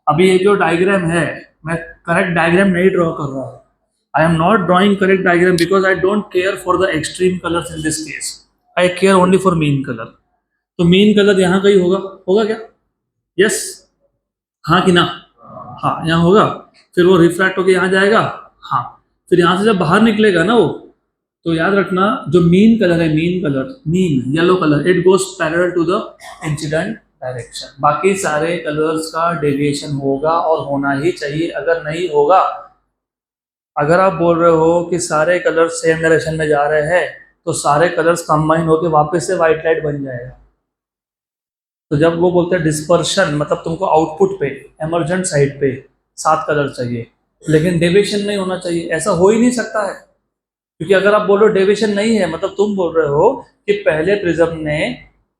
अभी ये जो डायग्राम है, मैं करेक्ट डायग्राम नहीं ड्रॉ कर रहा हूँ। I am not drawing correct diagram because I don't care for the extreme colors in this case. I care only for mean color. तो mean color यहाँ कहीं होगा, होगा क्या? Yes, हाँ कि ना? हाँ, यहाँ होगा। फिर वो रिफ्रैक्ट होके यहाँ जाएगा। हाँ, फिर यहाँ से जब बाहर निकलेगा ना वो, तो याद रखना जो मीन कलर है, mean colour, mean yellow colour, it goes parallel to the incident direction. बाकी सारे कलर्स का डेविएशन होगा और होना ही चाहिए। अगर नहीं होगा, अगर आप बोल रहे हो कि सारे कलर्स सेम डायरेक्शन में जा रहे हैं, तो सारे कलर्स कंबाइन होकर वापस से व्हाइट लाइट बन जाएगा। तो जब वो बोलते हैं डिस्पर्शन, मतलब तुमको आउटपुट पे एमर्जेंट साइड पे 7 कलर चाहिए, लेकिन डेविएशन नहीं होना चाहिए। ऐसा हो ही नहीं सकता है, क्योंकि अगर आप बोल रहे हो डेविएशन नहीं है, मतलब तुम बोल रहे हो कि पहले प्रिज्म ने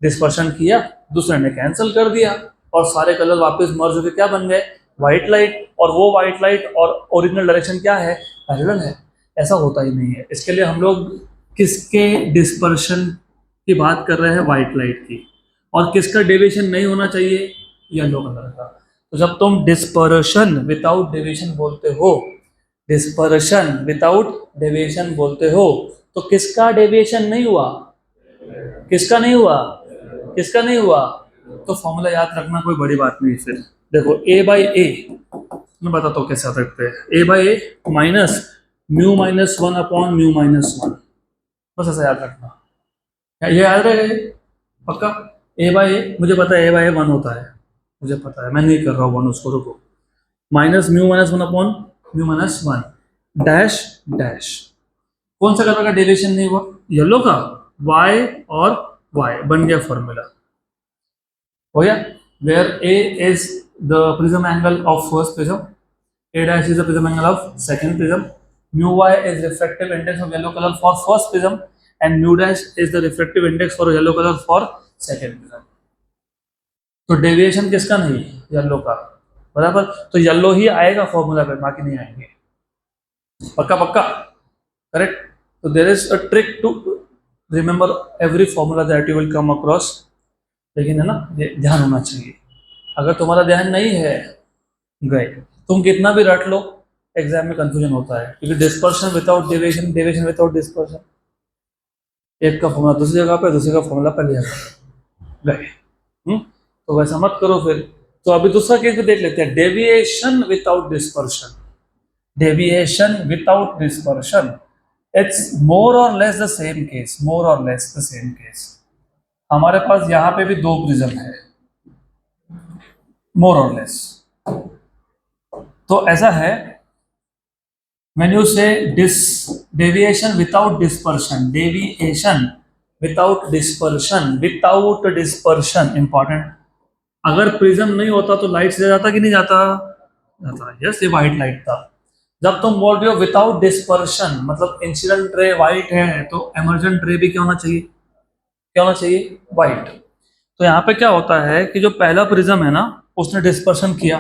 डिस्पर्शन किया, दूसरे ने कैंसिल कर दिया और सारे कलर वापस मर्ज होकर क्या बन गए? White light. और वो व्हाइट लाइट और ओरिजिनल डायरेक्शन क्या है? पैरेलल है। ऐसा होता ही नहीं है। इसके लिए हम लोग किसके डिस्पर्शन की बात कर रहे हैं? व्हाइट लाइट की। और किसका डेविएशन नहीं होना चाहिए? येलो कलर का। तो जब तुम डिस्पर्शन विदाउट डेविएशन बोलते हो, डिस्पर्शन विदाउट डेविएशन बोलते हो, तो किसका डेविएशन नहीं हुआ? किसका नहीं हुआ? किसका नहीं हुआ? तो फॉर्मूला याद रखना, कोई बड़ी बात नहीं। फिर देखो ए बाई ए, मैं बताता हूँ कैसे याद रखते हैं। A by A minus mu minus 1 upon mu minus 1, बस ऐसा याद रखना। ये याद रहेगा पक्का? ए बाई ए, मुझे पता है ए बाई ए 1 होता है, मुझे पता है, मैं नहीं कर रहा हूँ 1, उसको रुको। Minus mu minus 1 upon mu minus 1 dash dash. कौन सा कलर का डेविएशन नहीं हुआ? येलो का। y और y बन गया फॉर्मूला, हो गया। Where a is the prism angle of first prism, a dash is the prism angle of second prism, mu y is refractive index of yellow color for first prism and mu dash is the refractive index for yellow color for second prism। तो deviation किसका नहीं? Yellow का, बराबर। तो yellow ही आएगा formula पे, बाकी नहीं आएंगे। पक्का पक्का? करेक्ट। तो there is a trick to remember every formula that you will come across, लेकिन है ना, ध्यान होना चाहिए। अगर तुम्हारा ध्यान नहीं है, गए। तुम कितना भी रट लो, एग्जाम में कंफ्यूजन होता है, क्योंकि dispersion without deviation, deviation without dispersion, एक का फॉर्मूला दूसरी जगह पे, दूसरे का फॉर्मूला पहली जगह, गए। तो वैसा मत करो फिर। तो अभी दूसरा केस भी देख लेते हैं, deviation without dispersion. Deviation without dispersion, it's more और लेस द सेम केस, मोर और लेस द सेम केस। हमारे पास यहाँ पे भी दो प्रिज्म है, मोर और लेस। तो ऐसा है, when you say deviation without dispersion, deviation without dispersion important। अगर प्रिज्म नहीं होता तो लाइट से जाता कि नहीं जाता, जाता। यस, ये व्हाइट लाइट था। जब तुम बोल रहे हो विदाउट डिस्पर्शन, मतलब इंसिडेंट रे व्हाइट है, तो एमर्जेंट रे भी क्या होना चाहिए, क्या होना चाहिए, व्हाइट। तो यहाँ पे क्या होता है कि जो पहला प्रिज्म है ना, उसने डिस्पर्शन किया,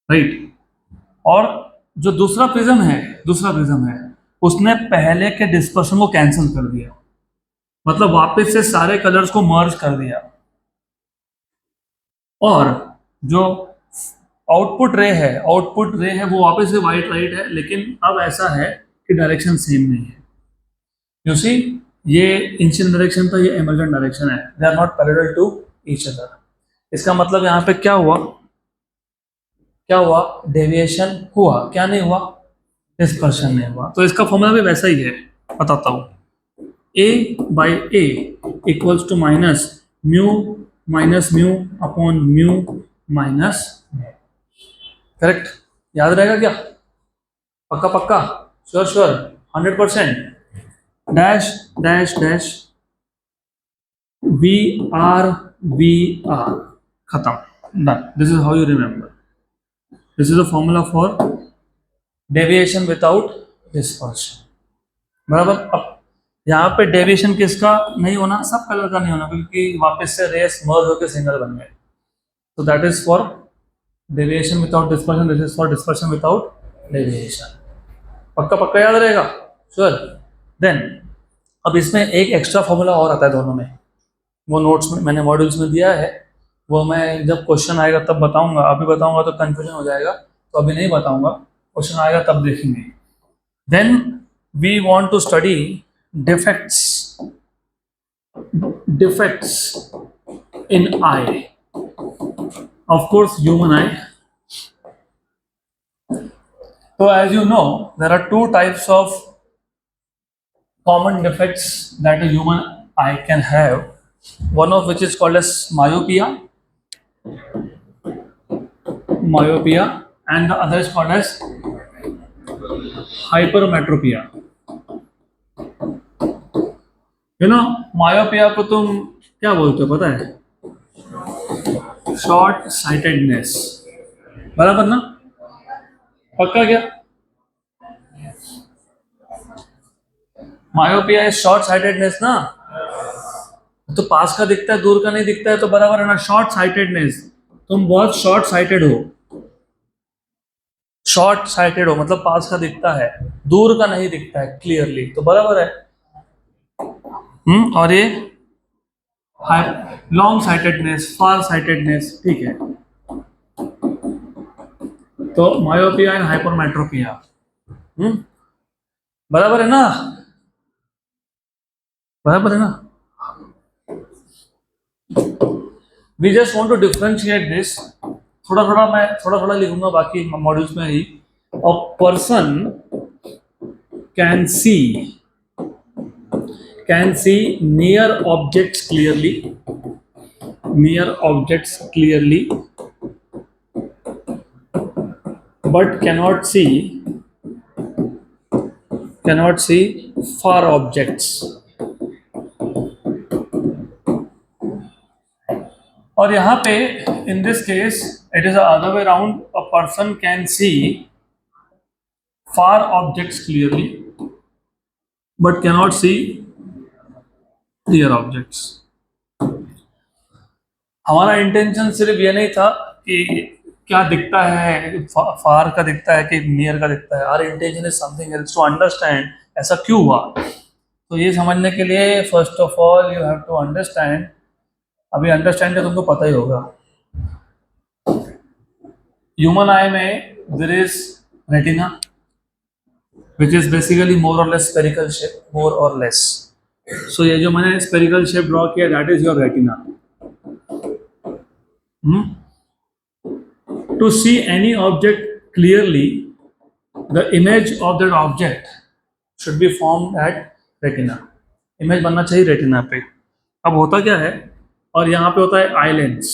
राइट। और जो दूसरा प्रिज्म है, उसने पहले के डिस्पर्शन को कैंसिल कर दिया, मतलब वापस से सारे कलर्स को मर्ज कर दिया। और जो आउटपुट रे है वो वापस से व्हाइट लाइट है, लेकिन अब ऐसा है कि डायरेक्शन सेम नहीं है। यू सी, ये इंसिडेंट डायरेक्शन था, ये इमर्जेंट डायरेक्शन है, they are not parallel to each other. इसका मतलब यहाँ पे क्या हुआ, डेविएशन हुआ, क्या नहीं हुआ, डिस्पर्शन नहीं हुआ। तो इसका फॉर्मूला भी वैसा ही है, बताता हूँ। a by a equals to minus mu upon mu minus, correct, याद रहेगा क्या, पक्का पक्का, sure 100%। Dash dash dash we are खत्म, done. This is how you remember, this is the formula for deviation without dispersion, बराबर। अब यहाँ पे डेविएशन किसका नहीं होना, सब कलर का नहीं होना, क्योंकि वापस से रेस मर्ज होकर सिंगल बन गए। तो that is for deviation without dispersion, this is for dispersion without deviation. पक्का पक्का याद रहेगा, श्योर। देन अब इसमें एक एक्स्ट्रा फॉर्मूला और आता है दोनों में, वो नोट्स में मैंने मॉड्यूल्स में दिया है, वो मैं जब क्वेश्चन आएगा तब बताऊंगा, अभी बताऊंगा तो कंफ्यूजन हो जाएगा, तो अभी नहीं बताऊंगा, क्वेश्चन आएगा तब देखेंगे। Then we want to study defects in eye, of course human eye. So as you know, there are two types of common defects that a human eye can have, one of which is called as myopia, and the other is called as hypermetropia। You know, myopia को तुम क्या बोलते हो पता है, short sightedness, बराबर ना, पक्का क्या, मायोपिया है शॉर्ट साइटेडनेस ना, तो पास का दिखता है दूर का नहीं दिखता है, तो बराबर है ना, शॉर्ट साइटेडनेस। तुम बहुत शॉर्ट साइटेड हो, मतलब पास का दिखता है, दूर का नहीं दिखता है क्लियरली, तो बराबर है। और ये लॉन्ग साइटेडनेस, फार साइटेडनेस, ठीक है। तो मायोपिया एंड हाइपरमेट्रोपिया, बराबर है ना, बराबर है ना। We just want to differentiate this, थोड़ा लिखूंगा बाकी मॉड्यूल्स में ही। A person can see near objects clearly, but cannot see far objects। और यहाँ पे in this case it is the other way around, a person can see far objects clearly but cannot see near objects। हमारा intention सिर्फ ये नहीं था कि क्या दिखता है, फार का दिखता है कि नियर का दिखता है, our intention is something else, to understand ऐसा क्यों हुआ। तो ये समझने के लिए first of all you have to understand, अभी अंडरस्टैंड का तुमको पता ही होगा, ह्यूमन आई में there is retina which is basically more और लेस स्फेरिकल शेप, मोर और लेस। सो ये जो मैंने स्फेरिकल शेप ड्रॉ किया, that is your retina. To see any object clearly, the image of that object should be formed at retina, image बनना चाहिए retina पे। अब होता क्या है, और यहाँ पे होता है आई लेंस,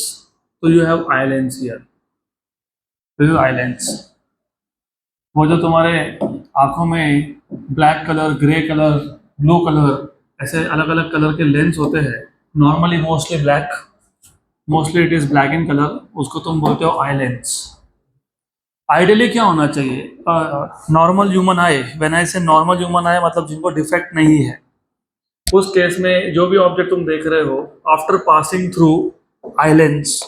तो you have eye lens here, this is eye lens. वो जो तुम्हारे आंखों में black colour, grey colour, blue colour, ऐसे अलग अलग कलर के लेंस होते हैं, normally mostly black, mostly it is black in colour, उसको तुम बोलते हो आई लेंस। आइडियली क्या होना चाहिए, normal human I, when I से नॉर्मल ह्यूमन आई मतलब जिनको डिफेक्ट नहीं है, उस केस में जो भी ऑब्जेक्ट तुम देख रहे हो, after passing through eye lens,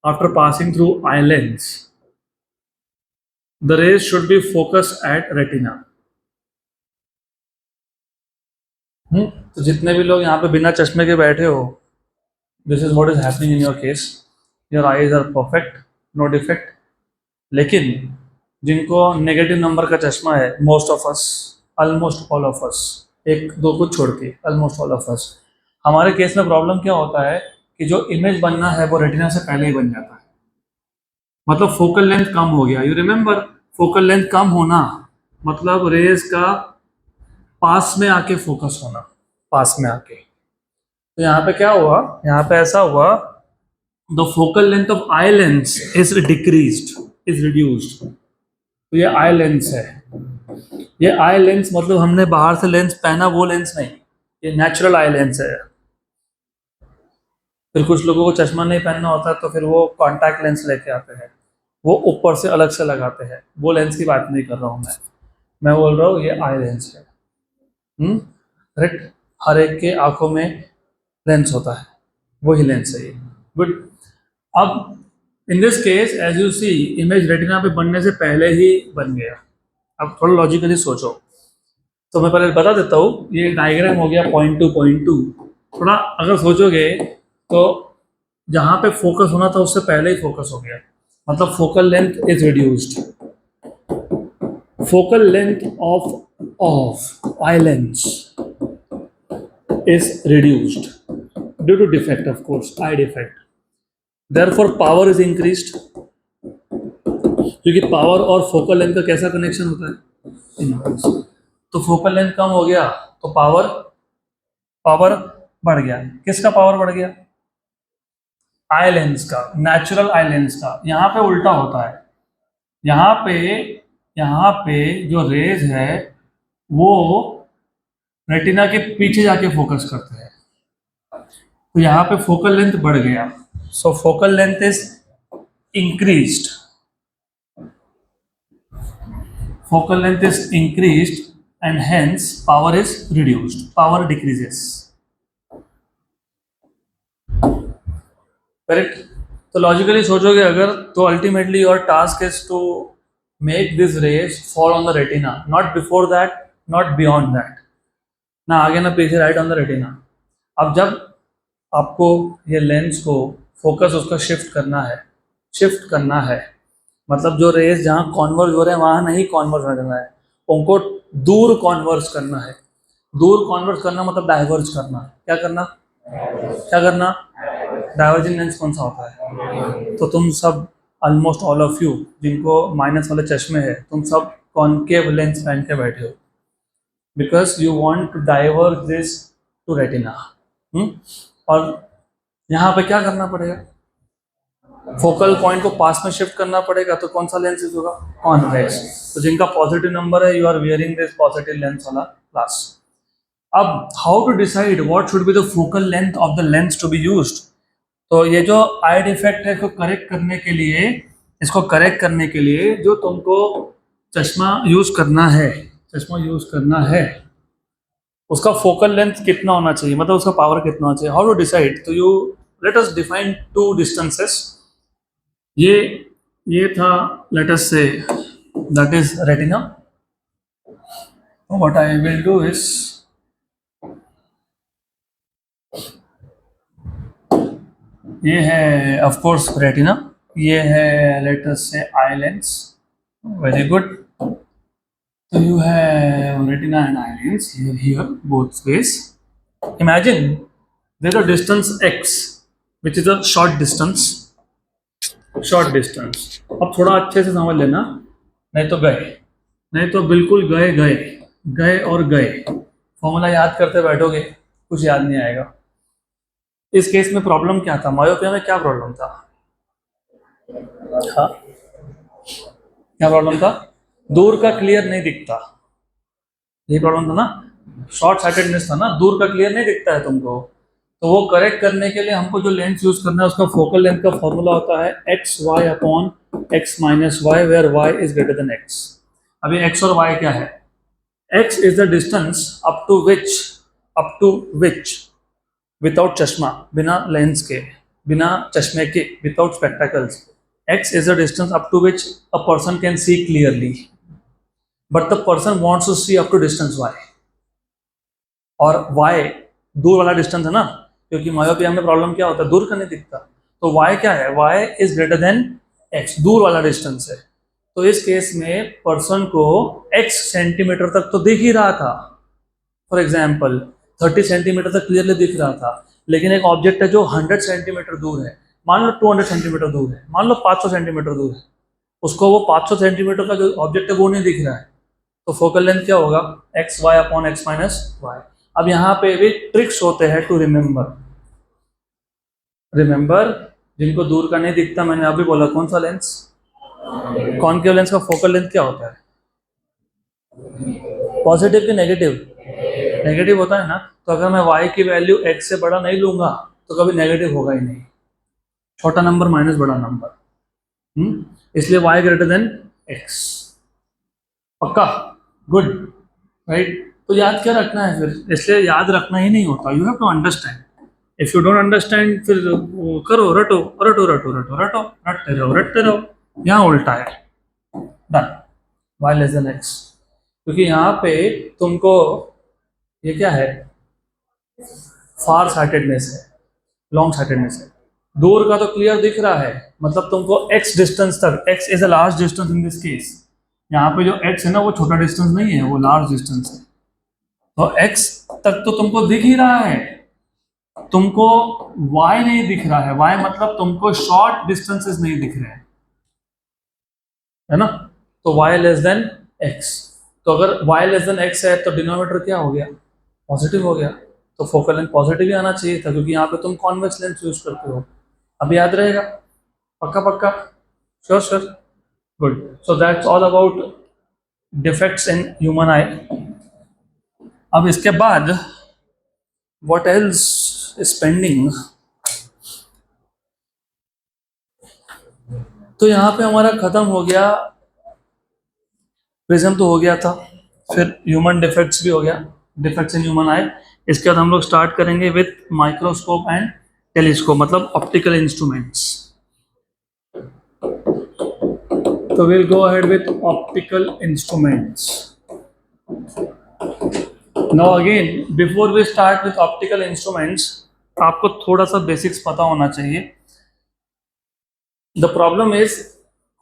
after passing through eye lens the rays should be focused at retina। तो जितने भी लोग यहाँ पे बिना चश्मे के बैठे हो, this is what is happening in your case, your eyes are perfect, no defect. लेकिन जिनको नेगेटिव नंबर का चश्मा है, most of us, almost all of us, एक दो कुछ छोड़ के ऑलमोस्ट ऑल ऑफ अस, हमारे केस में प्रॉब्लम क्या होता है कि जो इमेज बनना है वो रेटिना से पहले ही बन जाता है, मतलब फोकल लेंथ कम हो गया। यू रिमेंबर, फोकल लेंथ कम होना मतलब रेज का पास में आके फोकस होना, पास में आके। तो यहाँ पे क्या हुआ, यहाँ पे ऐसा हुआ, the focal length of eye lens is decreased, is reduced. तो ये आई लेंस है, ये आई लेंस मतलब हमने बाहर से लेंस पहना वो लेंस नहीं, ये नेचुरल आई लेंस है। फिर कुछ लोगों को चश्मा नहीं पहनना होता तो फिर वो कॉन्टैक्ट लेंस लेके आते हैं, वो ऊपर से अलग से लगाते हैं, वो लेंस की बात नहीं कर रहा हूँ मैं बोल रहा हूँ ये आई लेंस है। करेक्ट, हर एक के आंखों में लेंस होता है, वही लेंस है ये। गुड। अब in this case as you see, image retina पे बनने से पहले ही बन गया। अब थोड़ा लॉजिकली सोचो, तो मैं पहले बता देता हूँ, ये डायग्राम हो गया पॉइंट टू। थोड़ा अगर सोचोगे तो जहाँ पे फोकस होना था उससे पहले ही फोकस हो गया, मतलब focal length is reduced. Focal length of eye lens is reduced due to defect, of course, eye defect. Therefore power is increased, क्योंकि पावर और फोकल लेंथ का कैसा कनेक्शन होता है, इनवर्स। तो फोकल लेंथ कम हो गया तो पावर बढ़ गया। किसका पावर बढ़ गया, आई लेंस का, नेचुरल आई लेंस का। यहाँ पे उल्टा होता है, यहाँ पे जो रेज है वो रेटिना के पीछे जाके फोकस करते हैं, तो यहाँ पे फोकल लेंथ बढ़ गया, so focal length is increased, focal length is increased and hence power is reduced, power decreases. Correct. तो लॉजिकली सोचोगे अगर, तो ultimately your task is to make this rays fall on the retina, not before that, not beyond that, ना आगे ना पीछे, right on the retina. अब जब आपको ये लेंस को फोकस उसका शिफ्ट करना है, मतलब जो रेज जहाँ कॉन्वर्ज हो रहे हैं वहाँ नहीं कॉन्वर्ज करना है, उनको दूर कॉन्वर्ज करना है। दूर कॉन्वर्ज करना मतलब डाइवर्ज करना। क्या करना, डाइवर्जिंग लेंस कौन सा होता है, तो तुम सब ऑलमोस्ट ऑल ऑफ यू जिनको माइनस वाले चश्मे है, तुम सब कॉन्केव लेंस पहन के बैठे हो, because you want to diverge this to retina. और यहाँ पे क्या करना पड़ेगा, फोकल पॉइंट को पास में शिफ्ट करना पड़ेगा, तो कौन सा लेंस यूज होगा, कॉन्वेक्स। तो जिनका पॉजिटिव नंबर है, you are wearing this positive lens वाला ग्लास। अब how to decide what should be the focal length of the lens to be used. तो ये जो आई डिफेक्ट है इसको करेक्ट करने के लिए जो तुमको चश्मा यूज करना है उसका फोकल लेंथ कितना होना चाहिए, मतलब उसका पावर कितना होना चाहिए, हाउ टू डिसाइड। तो you let us define two distances. ये था, let us say that is retina. What I will do is, ये है ऑफ कोर्स रेटिना, ये है लेट अस से eye lens. Very good. So you have retina and eye lens here both ways. Imagine there is a distance x, which is a short distance. अब थोड़ा अच्छे से समझ लेना, नहीं तो गए। नहीं तो बिल्कुल गए गए, गए और गए, फॉर्मूला याद करते बैठोगे कुछ याद नहीं आएगा। इस केस में प्रॉब्लम क्या था, मायोपिया में क्या प्रॉब्लम था? हाँ, क्या प्रॉब्लम था? दूर का क्लियर नहीं दिखता, यही प्रॉब्लम था ना, शॉर्ट साइटेडनेस था ना, दूर का क्लियर नहीं दिखता है तुमको। तो वो करेक्ट करने के लिए हमको जो लेंस यूज करना है उसका फोकल लेंथ का फॉर्मूला होता है x y upon x minus y, where y is greater than x. अभी एक्स और वाई क्या है? X is the distance up to which without चश्मा, बिना लेंस के, बिना चश्मे के, without spectacles, x is the distance up to which a person can see clearly, but the person wants to see up to distance y. और y दूर वाला distance है ना, क्योंकि मायोपिया में प्रॉब्लम क्या होता है, दूर का नहीं दिखता। तो y क्या है? y is greater then x, दूर वाला डिस्टेंस है। तो इस केस में पर्सन को x सेंटीमीटर तक तो दिख ही रहा था, फॉर एग्जाम्पल 30 सेंटीमीटर तक क्लियरली दिख रहा था, लेकिन एक ऑब्जेक्ट है जो 100 सेंटीमीटर दूर है, मान लो 200 सेंटीमीटर दूर है, मान लो 500 सेंटीमीटर दूर है, उसको वो 500 सेंटीमीटर का जो ऑब्जेक्ट है वो नहीं दिख रहा है। तो फोकल लेंथ क्या होगा? X y upon x minus y. अब यहाँ पे भी ट्रिक्स होते हैं टू रिमेम्बर। रिमेम्बर, जिनको दूर का नहीं दिखता, मैंने अभी बोला कौन सा लेंस, कॉनकेव लेंस का फोकल लेंथ क्या होता है? पॉजिटिव कि नेगेटिव? नेगेटिव होता है ना। तो अगर मैं y की वैल्यू x से बड़ा नहीं लूंगा तो कभी नेगेटिव होगा ही नहीं, छोटा नंबर माइनस बड़ा नंबर। इसलिए y ग्रेटर देन x। पक्का? Good, right. तो याद क्या रखना है फिर? इसलिए याद रखना ही नहीं होता, you have to understand. If you don't understand फिर वो करो, रटो रटो रटो रटो रटो, रटते रहो। यहाँ उल्टा है, done, y less than x। क्योंकि यहाँ पे तुमको ये क्या है, फार साइटेडनेस है, लॉन्ग साइटेडनेस है। दूर का तो क्लियर दिख रहा है, मतलब तुमको x डिस्टेंस तक, x is a large distance in this case, यहाँ पे जो x है ना वो छोटा डिस्टेंस नहीं है, वो लार्ज डिस्टेंस है। तो x तक तो तुमको दिख ही रहा है, तुमको y नहीं दिख रहा है, y मतलब तुमको शॉर्ट डिस्टेंसेस नहीं दिख रहे हैं, है ना। तो y लेस देन x। तो अगर y लेस देन x है तो डिनोमिनेटर क्या हो गया? पॉजिटिव हो गया। तो फोकल लेंथ पॉजिटिव ही आना चाहिए था, क्योंकि यहाँ पे तुम कॉन्वेक्स लेंस यूज करते हो। अब याद रहेगा? पक्का पक्का? Sure sure, good. So that's all about defects in human आई। अब इसके बाद व्हाट एल्स इज पेंडिंग? तो यहाँ पे हमारा खत्म हो गया, प्रिज्म तो हो गया था, फिर ह्यूमन डिफेक्ट्स भी हो गया, डिफेक्ट्स इन ह्यूमन आई। इसके बाद हम लोग स्टार्ट करेंगे विथ माइक्रोस्कोप एंड टेलीस्कोप, मतलब ऑप्टिकल इंस्ट्रूमेंट्स। तो will go ahead with optical instruments. Now again before we start with optical instruments, आपको थोड़ा सा बेसिक्स पता होना चाहिए। द प्रॉब्लम इज,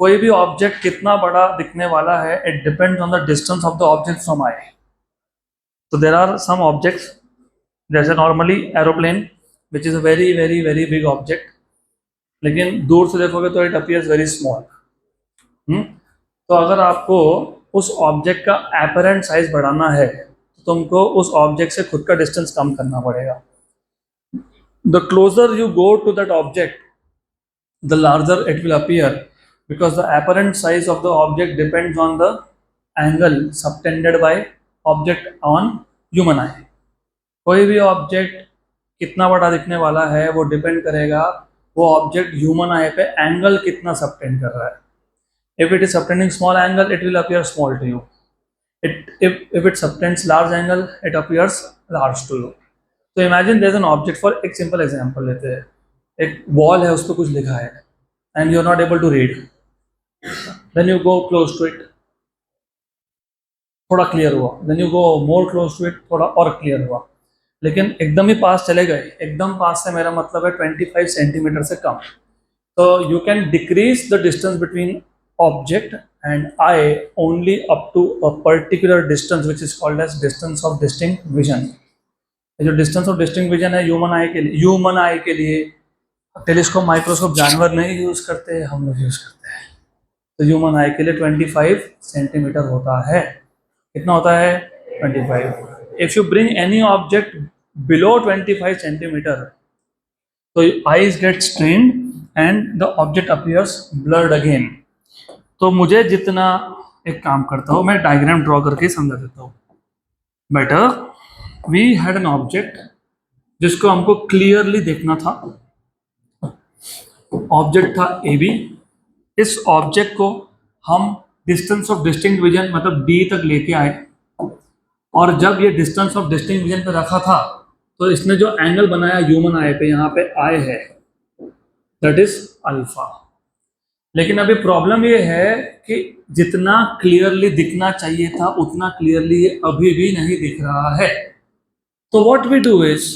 कोई भी ऑब्जेक्ट कितना बड़ा दिखने वाला है, it depends on the distance of the object from I. तो देर आर सम ऑब्जेक्ट्स, जैसे normally aeroplane which is a very very very big object, लेकिन दूर से देखोगे तो इट अपीयर्स वेरी स्मॉल। तो अगर आपको उस ऑब्जेक्ट का एपरेंट साइज बढ़ाना है तो तुमको उस ऑब्जेक्ट से खुद का डिस्टेंस कम करना पड़ेगा। The closer you go to that object, the larger it will appear, because the apparent size of the object depends on the angle subtended by object on human eye। कोई भी object कितना बड़ा दिखने वाला है वो डिपेंड करेगा वो ऑब्जेक्ट ह्यूमन आई पे एंगल कितना सबटेंड कर रहा है। If it is subtending small angle it will appear small to you, if it subtends large angle it appears large to you। तो imagine there is an object, for एक simple example लेते हैं, एक wall है, उस पर कुछ लिखा है and you are not able to read, then you go close to it, थोड़ा क्लियर हुआ, then you go more close to it, थोड़ा और क्लियर हुआ, लेकिन एकदम ही पास चले गए, एकदम पास से मेरा मतलब है 25 सेंटीमीटर से कम। तो you can decrease the distance between object and eye only up to a particular distance which is called as distance of distinct vision. जो डिस्टेंस ऑफ डिस्टिंक्ट विजन है ह्यूमन आई के लिए टेलीस्कोप माइक्रोस्कोप जानवर नहीं use करते, हम लोग use करते हैं। तो ह्यूमन आई के लिए 25 सेंटीमीटर होता है। कितना होता है? 25। If you bring any object below 25 centimetre तो eyes get strained and the object appears blurred again. तो मुझे जितना, एक काम करता हूँ, मैं डायग्राम ड्रॉ करके समझा देता हूँ। Better we had an object जिसको हमको क्लियरली देखना था। ऑब्जेक्ट था ए बी। इस ऑब्जेक्ट को हम डिस्टेंस ऑफ डिस्टिंक्ट विजन मतलब डी तक लेके आए, और जब ये डिस्टेंस ऑफ डिस्टिंक्ट विजन पे रखा था तो इसने जो एंगल बनाया ह्यूमन आई पे, यहाँ पे आई है, दैट इज अल्फा। लेकिन अभी प्रॉब्लम ये है कि जितना क्लियरली दिखना चाहिए था उतना क्लियरली ये अभी भी नहीं दिख रहा है। तो व्हाट वी डू इज,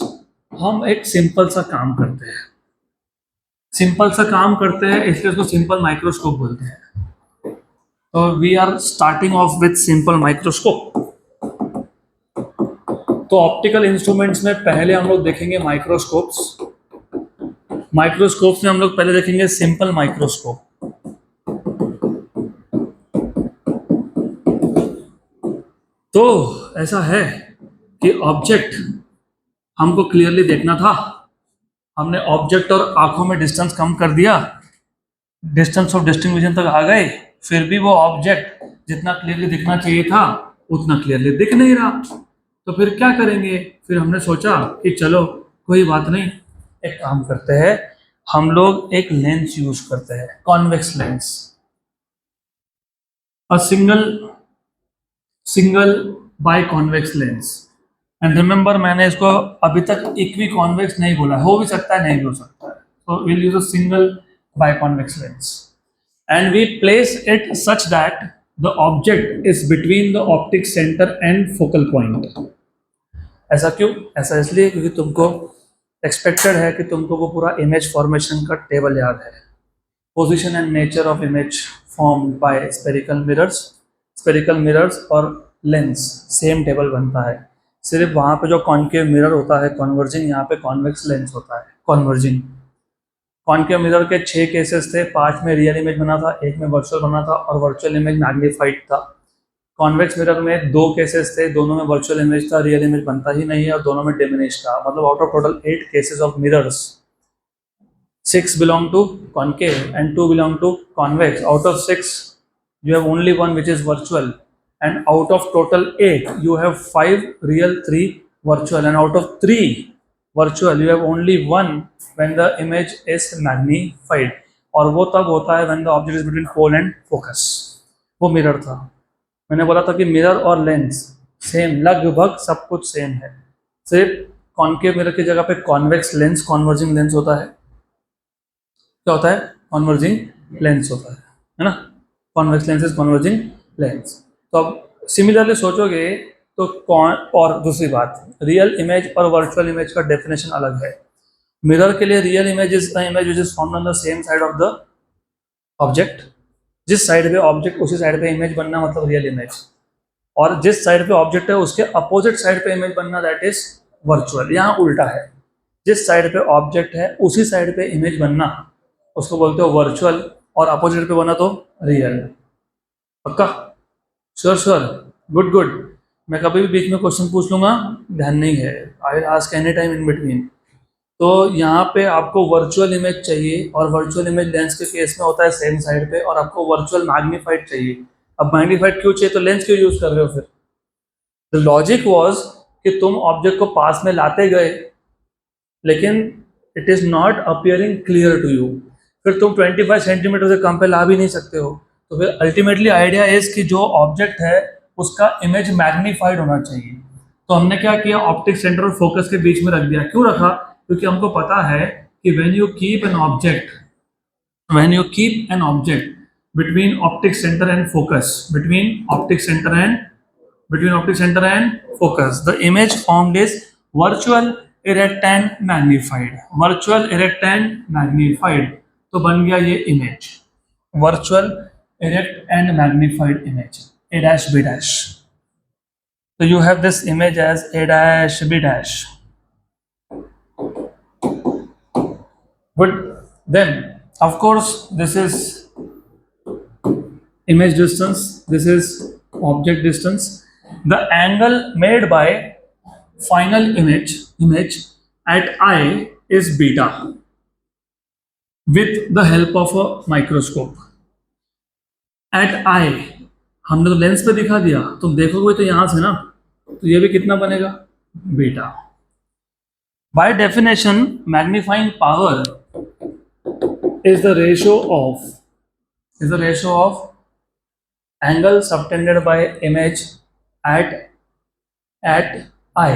हम एक सिंपल सा काम करते हैं। सिंपल सा काम करते हैं इसलिए उसको सिंपल माइक्रोस्कोप बोलते हैं। तो we are starting off with simple microscope. तो ऑप्टिकल इंस्ट्रूमेंट्स में पहले हम लोग देखेंगे माइक्रोस्कोप्स। माइक्रोस्कोप्स में हम लोग पहले देखेंगे सिंपल माइक्रोस्कोप। तो ऐसा है कि ऑब्जेक्ट हमको क्लियरली देखना था, हमने ऑब्जेक्ट और आंखों में डिस्टेंस कम कर दिया, डिस्टेंस ऑफ डिस्टिंक्ट विजन तक आ गए, फिर भी वो ऑब्जेक्ट जितना क्लियरली दिखना चाहिए था उतना क्लियरली दिख नहीं रहा। तो फिर क्या करेंगे? फिर हमने सोचा कि चलो कोई बात नहीं, एक काम करते हैं, हम लोग एक लेंस यूज करते हैं, convex lens. A single biconvex lens. And remember, मैंने इसको अभी तक इक्वी कॉन्वेक्स नहीं बोला, हो भी सकता है नहीं भी हो सकता है। तो will use a single biconvex lens and we place it such that the object is between the optic centre and focal point. ऐसा क्यों? ऐसा इसलिए क्योंकि तुमको एक्सपेक्टेड है कि तुमको वो पूरा इमेज फॉर्मेशन का टेबल याद है। Position and nature of image formed by spherical mirrors और लेंस, सेम टेबल बनता है। सिर्फ वहाँ पे जो कॉन्केव मिरर होता है कॉन्वर्जिंग, यहाँ पे कॉन्वेक्स लेंस होता है कॉन्वर्जिंग। कॉन्केव मिरर के 6 केसेस थे, 5 में रियल इमेज बना था, 1 में वर्चुअल बना था और वर्चुअल इमेज मैग्नीफाइड था। कॉन्वेक्स मिरर में 2 केसेस थे, दोनों में वर्चुअल इमेज था, रियल इमेज बनता ही नहीं है, और दोनों में डिमिनिश था। मतलब out of total 8 cases of mirrors, 6 belong to concave and 2 belong to convex. Out of 6 you have only one which is virtual, and out of total 8 you have 5 real, 3 virtual, and out of 3 virtual you have only one when the image is magnified, और वो तब होता है when the object is between pole and focus। वो mirror था। मैंने बोला था कि मिरर और लेंस सेम, लगभग सब कुछ सेम है, सिर्फ कॉन्केव मिरर की जगह पे कॉन्वेक्स लेंस, कॉन्वर्जिंग लेंस होता है। क्या होता है? कॉन्वर्जिंग लेंस होता है ना। Convex lens is converging lens. तो अब सिमिलरली सोचोगे तो और दूसरी बात, रियल इमेज और वर्चुअल इमेज का डेफिनेशन अलग है। मिरर के लिए real image is the image which is formed on the same side of the object. जिस साइड पे ऑब्जेक्ट उसी साइड पे इमेज बनना मतलब रियल इमेज, और जिस साइड पे ऑब्जेक्ट है उसके अपोजिट साइड पे इमेज बनना दैट इज वर्चुअल। यहाँ उल्टा है, जिस साइड पे ऑब्जेक्ट है उसी साइड पे इमेज बनना उसको बोलते हो वर्चुअल, और अपोजिट पे बना तो रियल। पक्का? Sure sure, good good. मैं कभी भी बीच में क्वेश्चन पूछ लूंगा, ध्यान नहीं है, I will ask any time in between. तो यहाँ पे आपको वर्चुअल इमेज चाहिए, और वर्चुअल इमेज लेंस के केस में होता है सेम साइड पे, और आपको वर्चुअल मैग्नीफाइड चाहिए। अब मैग्नीफाइड क्यों चाहिए? तो लेंस क्यों यूज कर रहे हो फिर? द लॉजिक वॉज कि तुम ऑब्जेक्ट को पास में लाते गए लेकिन it is not appearing clear to you, फिर तुम 25 सेंटीमीटर से कम पे ला भी नहीं सकते हो। तो फिर अल्टीमेटली आइडिया इज कि जो ऑब्जेक्ट है उसका इमेज मैग्नीफाइड होना चाहिए। तो हमने क्या किया, ऑप्टिक सेंटर और फोकस के बीच में रख दिया। क्यों रखा? क्योंकि हमको पता है कि when you keep an object between optic center and focus, between optic center and focus, the image formed is virtual, erect and magnified। virtual, erect and magnified, तो बन गया ये image, virtual, erect and magnified image, a dash b dash। so you have this image as a dash b dash। good, then of course this is image distance, this is object distance. The angle made by final image at I is beta with the help of a microscope. At I हमने तो lens पे दिखा दिया, तुम देखोगे तो यहां से ना, तो ये भी कितना बनेगा, beta. By definition, magnifying power is the ratio of angle subtended by image at I,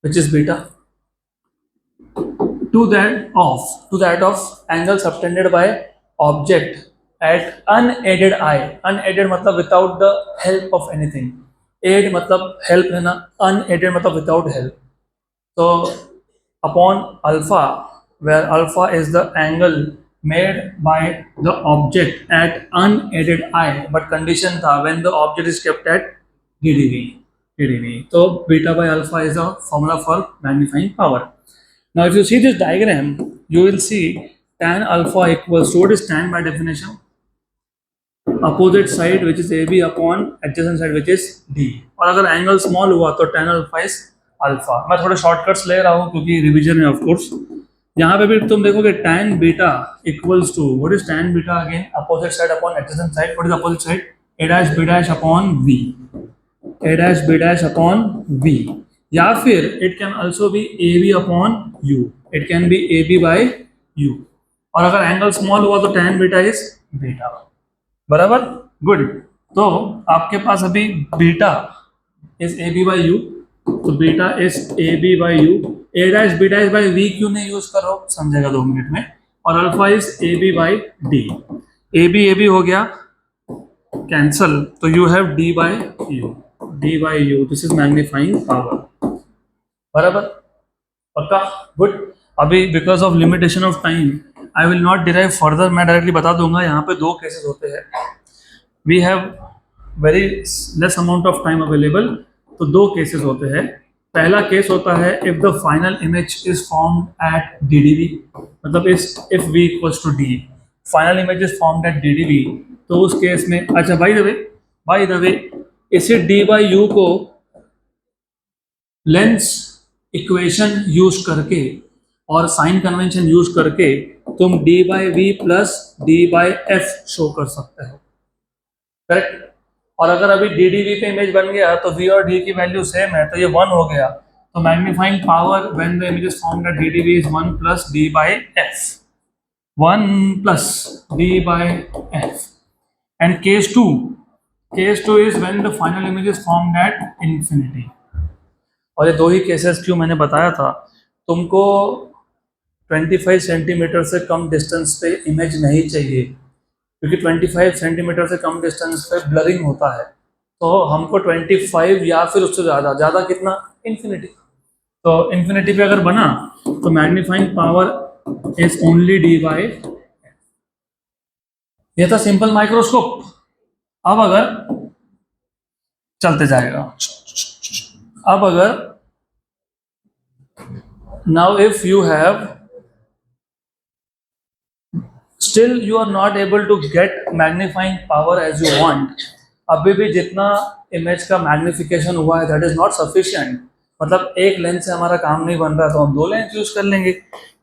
which is beta, to that of angle subtended by object at unaided eye. Unaided मतलब without the help of anything. Aid मतलब help है ना, unaided मतलब without help. So upon alpha, where alpha is the angle made by the object at unaided eye, but condition था when the object is kept at DDV. So beta by alpha is a formula for magnifying power. Now if you see this diagram, you will see tan alpha equals to, what is tan by definition? Opposite side which is AB upon adjacent side which is D. और अगर angle small हुआ तो tan alpha is alpha. मैं थोड़े shortcuts ले रहा हूँ क्योंकि रिवीजन है ऑफ कोर्स. यहाँ पे भी तुम देखोगे tan beta equals to, what is tan beta again? Opposite side upon adjacent side. What is opposite side? A dash b dash upon V. A dash b dash upon V. या फिर it can also be AB upon U. It can be AB by U. और अगर angle small हुआ तो tan beta is beta. बराबर, good. तो आपके पास अभी beta is A B by U, तो beta is A B by U. A dash B dash by V क्यों नहीं यूज करो, समझेगा 2 मिनट में. और alpha is A B by D. A B हो गया कैंसल, तो you have D by U. This is magnifying power. बराबर, पक्का, गुड. अभी because of limitation of time I will not derive further, मैं डायरेक्टली बता दूंगा. यहाँ पे 2 केसेस होते हैं. We have very less amount of time available, तो 2 केसेस होते हैं. पहला केस होता है if the final image is formed at DDV, मतलब if V equals to D, final image is formed at DDV, तो उस केस में, अच्छा बाय द वे इसे D बाई यू को लेंस इक्वेशन यूज करके और साइन कन्वेंशन यूज करके तुम d by v plus d by f show कर सकते हो. करेक्ट. और अगर अभी DDV पे इमेज बन गया तो V और D की वैल्यू सेम है, तो ये 1 हो गया. तो magnifying power when the image is formed at DDV is 1 plus d by F. 1 plus d by F. And case 2 is when the final image is formed at infinity. और ये 2 ही cases क्यों मैंने बताया था. तुमको 25 सेंटीमीटर से कम distance पे image नहीं चाहिए, क्योंकि 25 सेंटीमीटर से कम डिस्टेंस पे ब्लरिंग होता है. तो हमको 25 या फिर उससे ज़्यादा कितना, इन्फिनिटी. तो इन्फिनिटी पे अगर बना तो magnifying power is only D by. ये था सिंपल माइक्रोस्कोप. अब अगर चलते जाएगा, अब अगर now if you have still you are not able to get magnifying power as you want, अभी भी जितना इमेज का मैग्निफिकेशन हुआ है दैट इज नॉट सफिशिएंट. मतलब एक लेंस से हमारा काम नहीं बन रहा, तो हम 2 लेंस यूज कर लेंगे.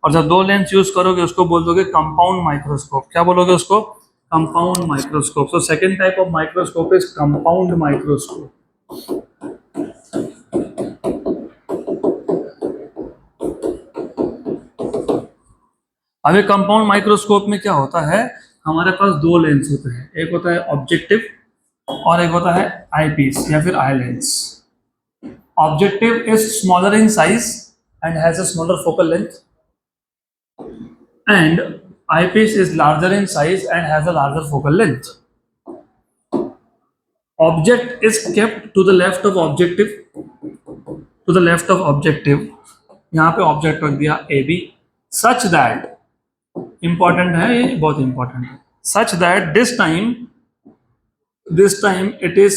और जब 2 लेंस यूज करोगे उसको बोल दोगे कंपाउंड माइक्रोस्कोप. क्या बोलोगे उसको, compound microscope. So second type of microscope is compound microscope. अभी कंपाउंड माइक्रोस्कोप में क्या होता है, हमारे पास 2 लेंस होते हैं. एक होता है ऑब्जेक्टिव और एक होता है आई पीस या फिर eye lens. Objective is smaller in size and has a smaller focal length, and eyepiece is larger in size and has a larger focal length. Object is kept to the left of objective, यहाँ पे object रख दिया A B, such that, important है ये, बहुत important है, such that this time it is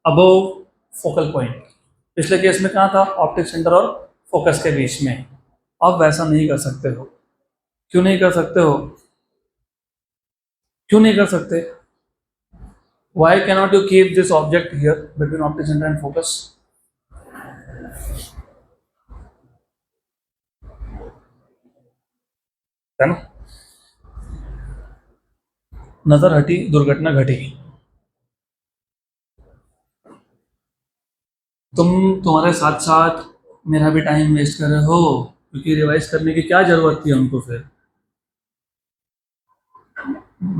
above focal point. पिछले case में कहाँ था, ऑप्टिक सेंटर और फोकस के बीच में. अब वैसा नहीं कर सकते हो. क्यों नहीं कर सकते हो, क्यों नहीं कर सकते? Why cannot you keep this object here between optic center and focus? है ना? नजर हटी, दुर्घटना घटी। तुम तुम्हारे साथ साथ मेरा भी टाइम वेस्ट कर रहे हो, क्योंकि रिवाइज करने की क्या जरूरत थी हमको फिर?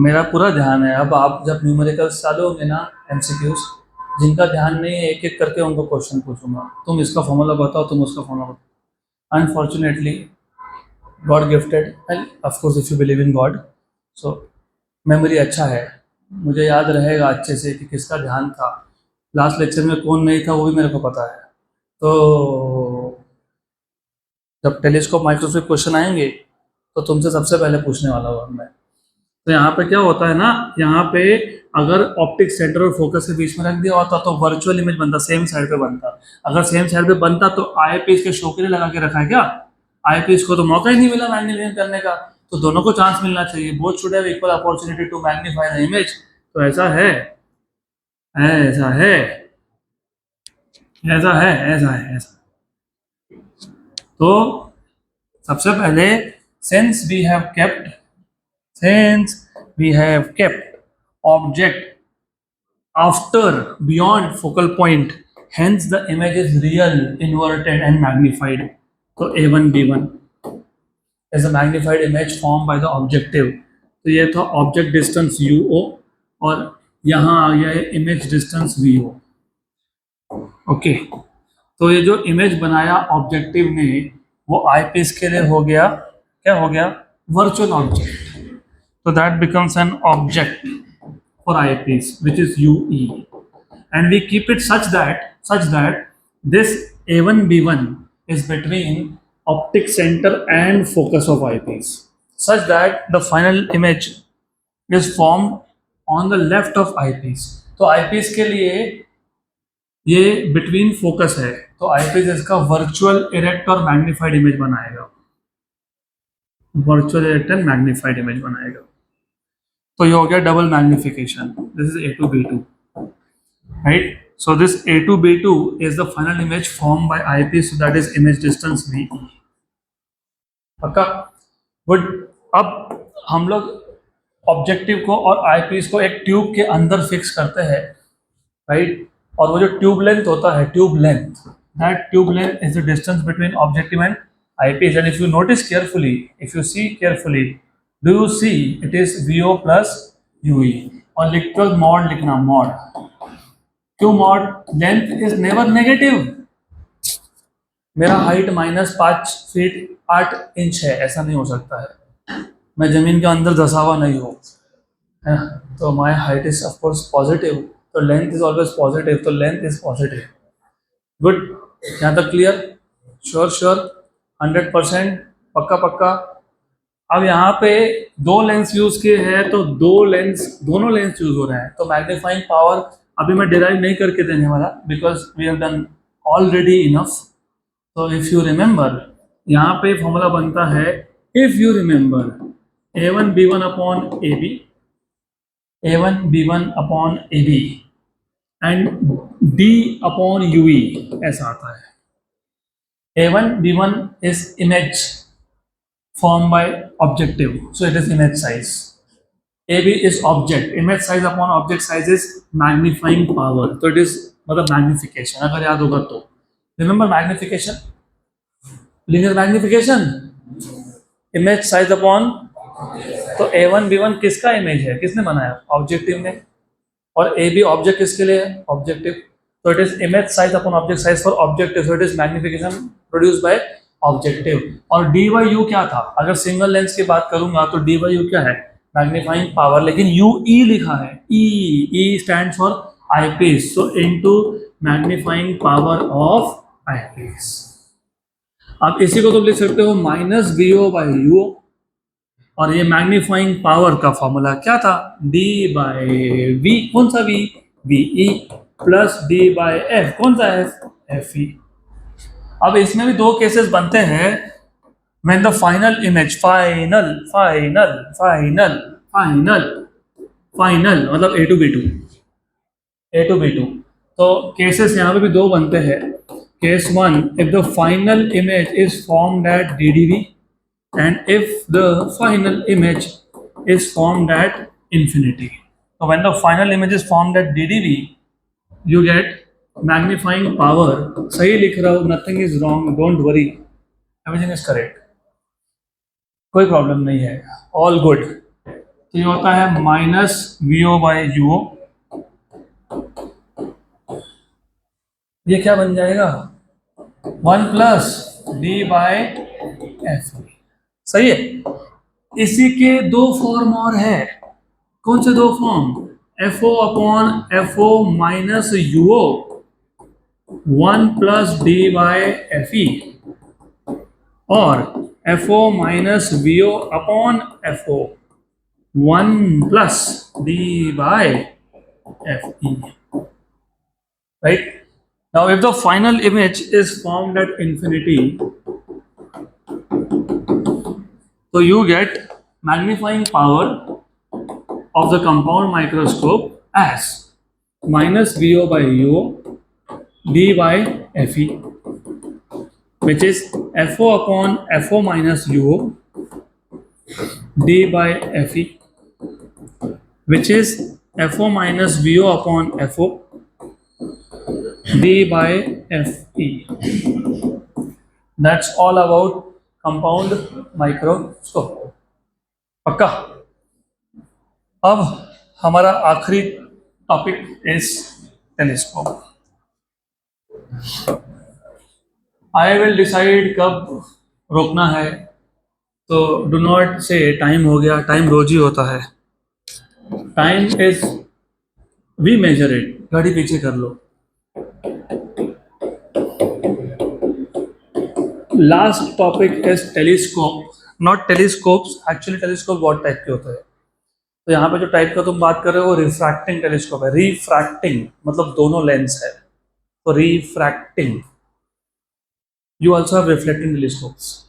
मेरा पूरा ध्यान है। अब आप जब न्यूमेरिकल्स चालू होंगे ना, एमसीक्यूज, जिनका ध्यान नहीं है एक एक करके उनको क्वेश्चन पूछूंगा, तुम इसका फॉर्मूला बताओ, तुम उसका फॉर्मूला बताओ। Unfortunately God gifted, end of course if you believe in God, so memory अच्छा है, मुझे याद रहेगा अच्छे से कि किसका ध्यान था, लास्ट लेक्चर में कौन नहीं था वो भी मेरे को पता है। तो जब टेलीस्कोप माइक्रोस्कोप क्वेश्चन आएंगे तो तुमसे सबसे पहले पूछने वाला हूँ मैं। तो यहाँ पे क्या होता है ना, यहाँ पे अगर ऑप्टिक सेंटर और फोकस के बीच में रख दिया होता तो वर्चुअल इमेज बनता, सेम साइड पे बनता। अगर सेम साइड पे बनता तो आई पीस के शो के लिए लगा के रखा है क्या? आई पीस को तो मौका ही नहीं मिला मैग्नीफाइंग करने का, तो दोनों को चांस मिलना चाहिए। Both should have equal opportunity to magnify the image. तो ऐसा है, ऐसा है, ऐसा है, ऐसा है, ऐसा। तो सबसे पहले since we have kept since we have kept object after beyond focal point, hence the image is real, inverted and magnified. So a1 b1 is a magnified image formed by the objective. तो ये था object distance UO और यहाँ आ गया है image distance VO। Okay, तो ये जो इमेज बनाया ऑब्जेक्टिव ने वो आईपीस के लिए हो गया, क्या हो गया? Virtual object. तो that becomes an object for eyepiece which is UE, and we keep it such that this A1 B1 is between optic center and focus of eyepiece, such that the final image is formed on the left of eyepiece. तो eyepiece के लिए ये between focus है, तो eyepiece इसका virtual erect और magnified image बनाएगा, virtual erect and magnified image बनाएगा। तो ये हो गया double magnification. This is A2B2, right? So this A2B2 is the final image form by eyepiece, so that is image distance VE। पक्का? Good. अब हम लोग ऑब्जेक्टिव को और आईपीस को एक ट्यूब के अंदर फिक्स करते हैं, राइट? और वो जो ट्यूब लेंथ होता है, tube length, that tube length is the distance between objective and eyepiece. And if you notice carefully, if you see carefully, do you see it is VO plus UE। और लिखकर mod लिखना, mod. क्यों mod? Length is never negative. मेरा height -5 feet 8 inch है, ऐसा नहीं हो सकता है, मैं जमीन के अंदर धसा हुआ नहीं हूँ, है ना? तो my height is of course positive, तो लेंथ इज ऑलवेज पॉजिटिव, तो लेंथ इज पॉजिटिव। गुड, यहाँ तक क्लियर? श्योर श्योर, 100%, पक्का पक्का। अब यहाँ पे दो लेंस यूज किए हैं, तो दोनों लेंस यूज हो रहे हैं, तो मैग्नीफाइंग पावर अभी मैं डिराइव नहीं करके देने वाला, because we have done already enough. तो इफ यू रिमेंबर, यहाँ पे फॉर्मूला बनता है, if you remember, A1 B1 upon AB, A1 B1 upon AB and D upon UE, ऐसा आता है। A1 B1 is image formed by objective, so it is image size. AB is object, image size upon object size is magnifying power, so it is मतलब magnification, अगर याद होगा तो। Remember magnification, linear magnification, image size upon, तो A1 B1 किसका image है, किसने बनाया? ऑब्जेक्टिव ने। और AB ऑब्जेक्ट किसके लिए है? ऑब्जेक्टिव। तो it is image size upon object size for objective, so it is magnification produce by objective. और D/U क्या था? अगर सिंगल लेंस की बात करूंगा तो D/U क्या है? मैग्नीफाइंग पावर, लेकिन UE लिखा है, E stands for eyepiece, so into magnifying power of eyepiece. अब इसी को तुम लिख सकते हो -VO/UO, और ये मैग्नीफाइंग पावर का फॉर्मूला क्या था? D/V, कौन सा V? VE प्लस D/F, कौन सा F? FE। अब इसमें भी दो केसेस बनते हैं, when the final image, final final मतलब ए टू बी टू। तो केसेस यहाँ पे भी दो बनते हैं। Case one, if the final image is formed at DDV and if the final image is formed at infinity. So when the final image is formed at DDV, you get magnifying power. सही लिख रहा हूँ, nothing is wrong, don't worry, everything is correct, कोई problem नहीं है, all good। तो ये होता है माइनस VO बाई UO। ये क्या बन जाएगा, 1 + D/F। सही है। इसी के दो फॉर्म और है। कौन से दो form, FO/FO minus UO 1 + D/FE और FO-VO/FO 1 + D/FE, right? Now if the final image is formed at infinity, so you get magnifying power of the compound microscope as minus VO by UO D/FE, which is FO/FO minus UO D/FE, which is FO minus VO/FO D/FE. That's all about compound microscope। पक्का। अब हमारा आखिरी topic is telescope. I will decide कब रोकना है, तो do not से time हो गया, टाइम रोज ही होता है। Time is, we measure it, घड़ी पीछे कर लो। Last topic is telescope, not telescopes. Actually telescope बहुत टाइप के होते हैं। तो यहाँ पे जो टाइप का तुम बात कर रहे हो वो रिफ्रैक्टिंग टेलीस्कोप है। रिफ्रैक्टिंग मतलब दोनों लेंस है, तो refracting. You also have reflecting telescopes.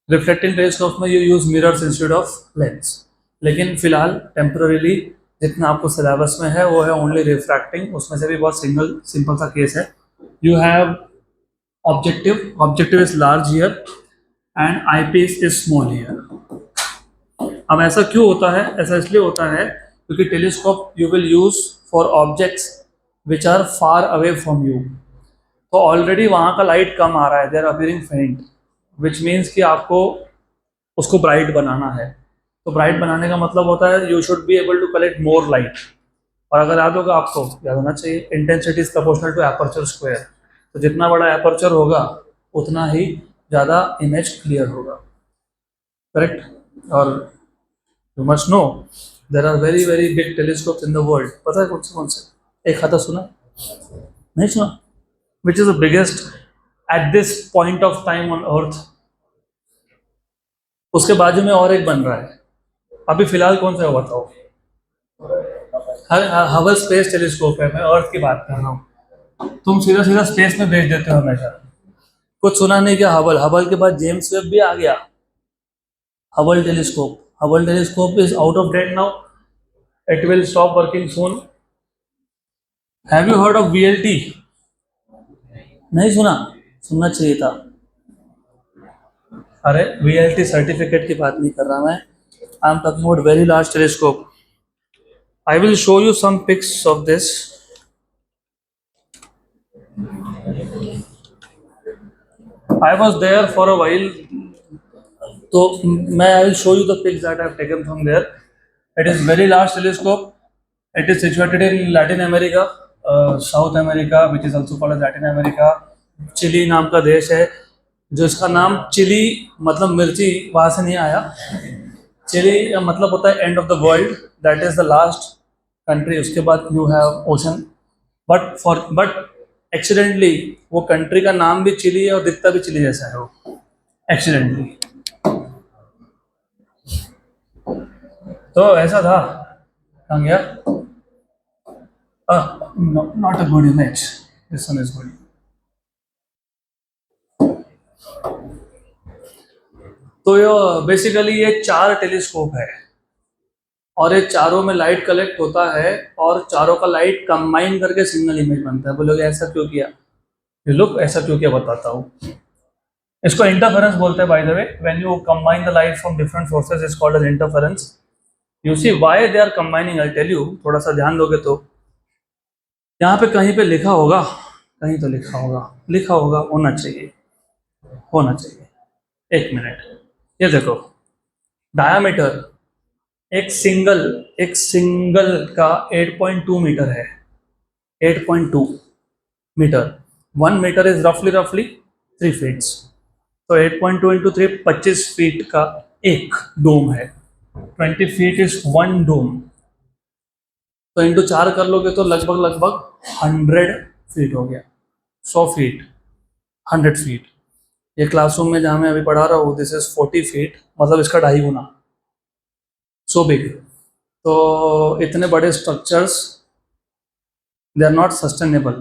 Reflecting telescope में you use mirrors instead of lens, लेकिन फिलहाल टेम्पररीली जितना आपको सिलेबस में है वो है ओनली रिफ्रैक्टिंग। उसमें से भी बहुत सिंपल सा केस है। You have objective is large here and eyepiece is small here. अब ऐसा क्यों होता है, ऐसा इसलिए होता है क्योंकि telescope you will use for objects which are far away from you. तो ऑलरेडी वहाँ का लाइट कम आ रहा है, दे आर अपीयरिंग फेंट, विच मीन्स कि आपको उसको ब्राइट बनाना है। तो ब्राइट बनाने का मतलब होता है you should be able to collect more light. और अगर याद होगा आपको, याद होना चाहिए, intensity is proportional to aperture square. तो जितना बड़ा एपर्चर होगा उतना ही ज़्यादा इमेज क्लियर होगा, करेक्ट। और you must know there are very very big telescopes in the world. पता है कौन से? एक खाता सुना, नहीं सुना? Which is the biggest at this point of time on earth? उसके बाजू में और एक बन रहा है अभी फिलहाल, कौन सा है बताओ? हबल स्पेस टेलीस्कोप है, मैं अर्थ की बात कर रहा हूँ। तुम सीधा सीधा स्पेस में भेज देते हो हमेशा। कुछ सुना नहीं क्या? हबल, हबल के बाद जेम्स वेब भी आ गया। Hubble telescope is out of date now, it will stop working soon. Have you heard of VLT? नहीं सुना? सुनना चाहिए था। अरे VLT सर्टिफिकेट की बात नहीं कर रहा मैं, I am talking about very large telescope. I will show you some pics of this. I was there for a while, so I will show you the pics that I have taken from there. It is very large telescope. It is situated in Latin America, South America, which is also called as Latin America. Chile नाम का देश है, जो इसका नाम chilli मतलब मिर्ची वहाँ से नहीं आया। चिली मतलब होता है end of the world, that is the last country. उसके बाद you have ocean, but accidentally वो कंट्री का नाम भी चिली है और दिखता भी चिली जैसा है वो, एक्सीडेंटली। तो ऐसा था। कहाँ गया? Not a good image, this one is good. तो ये बेसिकली ये 4 टेलीस्कोप है। और ये चारों में लाइट कलेक्ट होता है और चारों का लाइट कंबाइन करके सिंगल इमेज बनता है। बोलोगे ऐसा क्यों किया? ये लोग ऐसा क्यों किया बताता हूँ। इसको इंटरफेरेंस बोलते हैं by the way. When you combine the light from different sources is called as interference. You see why they are combining, I tell you. थोड़ा सा ध्यान दोगे तो यहाँ पे कहीं पे लिखा होगा, कहीं तो लिखा होगा होना चाहिए, होना चाहिए। एक मिनट, ये देखो डायामीटर एक सिंगल का 8.2 मीटर है। 8.2 मीटर, 1 मीटर इज रफली 3 फीट्स। तो 8.2 इंटू 3 25 फीट का एक डोम है। 20 फीट इज 1 डोम। तो इंटू 4 कर लोगे तो लगभग 100 फीट हो गया। 100 फीट, 100 फीट। ये क्लासरूम में जहाँ मैं अभी पढ़ा रहा हूँ दिस इज 40 फीट, मतलब इसका 2.5 गुना। So big. तो इतने बड़े structures they are not sustainable,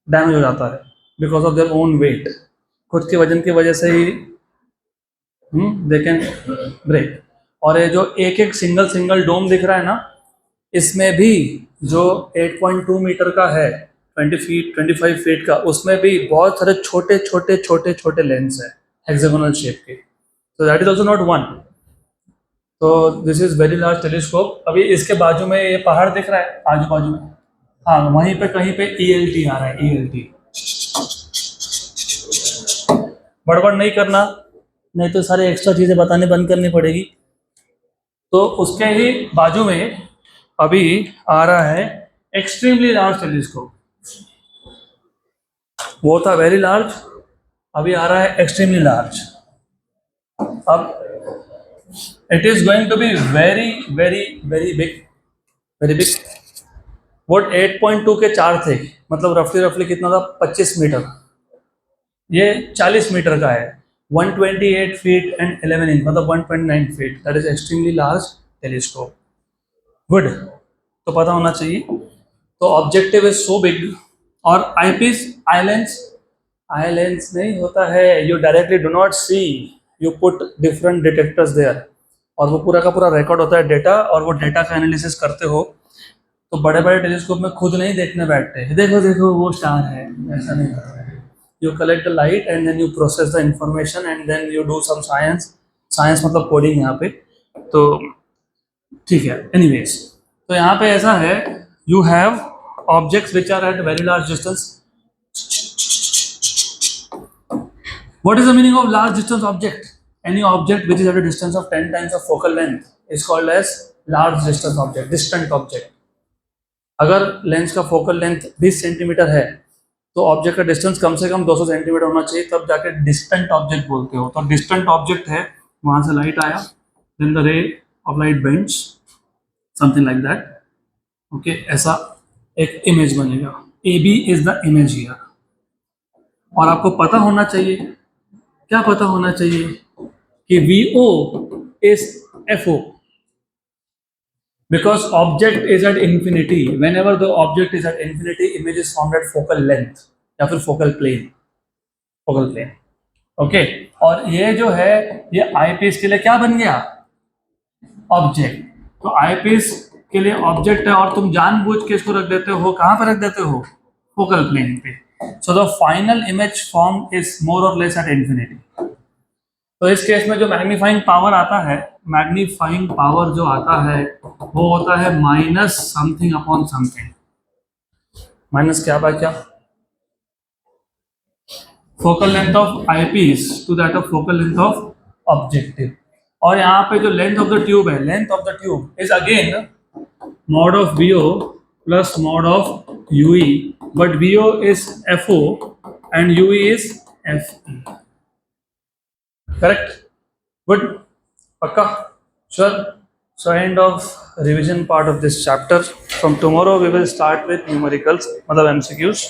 damage हो जाता है because of their own weight. खुद के वजन की वजह से ही दे कैन ब्रेक। और ये जो एक एक सिंगल डोम दिख रहा है ना, इसमें भी जो 8.2 मीटर का है, 20 फीट 25 फीट का, उसमें भी बहुत सारे छोटे लेंस है हेक्सागोनल शेप के। तो that is also not one. तो this is very large telescope. अभी इसके बाजू में ये पहाड़ दिख रहा है, आजू बाजू में, हाँ वहीं पे कहीं पे ELT आ रहा है, ELT। बड़बड़ नहीं करना, नहीं तो सारे एक्स्ट्रा चीजें बताने बंद करनी पड़ेगी। तो उसके ही बाजू में अभी आ रहा है एक्सट्रीमली लार्ज टेलीस्कोप। वो था वेरी लार्ज, अभी आ रहा है एक्सट्रीमली लार्ज। अब it is going to be very big. वो 8.2 के 4 थे, मतलब रफली कितना था, 25 मीटर। ये 40 मीटर का है, 128 फीट एंड 11 इंच, मतलब 1.9 feet. That is extremely large telescope. Good, तो पता होना चाहिए। तो ऑब्जेक्टिव इज सो बिग। और आईपीस आई लेंस नहीं होता है, you directly do not see, you put different detectors there, और वो पूरा का पूरा रिकॉर्ड होता है डेटा, और वो डेटा का एनालिसिस करते हो। तो बड़े बड़े टेलीस्कोप में खुद नहीं देखने बैठते, देखो वो स्टार है, ऐसा नहीं होता है। You collect the light and then you process the information and then you do some science मतलब कोडिंग यहाँ पे। तो ठीक है, एनीवेज। तो यहाँ पे ऐसा है, you have objects which are at very large distance. What is the meaning of large distance object? Any object which is at a distance of 10 times of focal length is called as large distance object, distant object. अगर lens का focal length 20 centimetre है तो object का distance कम से कम 200 centimetre होना चाहिए, तब जाके डिस्टेंट ऑब्जेक्ट बोलते हो। तो डिस्टेंट ऑब्जेक्ट है, वहां से लाइट आया, then the ray of light bends, something like that. Okay, ऐसा एक इमेज बनेगा। AB is the image here. और आपको पता होना चाहिए, क्या पता होना चाहिए, कि VO is FO, because object is at infinity. Whenever the object is at infinity, image is formed at focal length या फिर focal plane. ओके, और ये जो है ये आईपीस के लिए क्या बन गया, ऑब्जेक्ट। तो आईपीस के लिए ऑब्जेक्ट है, और तुम जानबूझ के इसको रख देते हो, कहाँ पर रख देते हो, फोकल प्लेन पे। So the final image form is more और लेस एट इंफिनिटी। तो इस केस में जो मैग्नीफाइंग पावर आता है, मैग्नीफाइंग पावर जो आता है वो होता है minus something upon something. Minus क्या बाय क्या, focal length of eyepiece to that of focal length of objective. और यहाँ पे जो लेंथ ऑफ द ट्यूब है, length of the tube is again mod of VO plus mod of UE, but VO is FO and UE is FE. Correct? Good? Pakka? Sure? So end of revision part of this chapter. From tomorrow we will start with numericals, मतलब MCQs.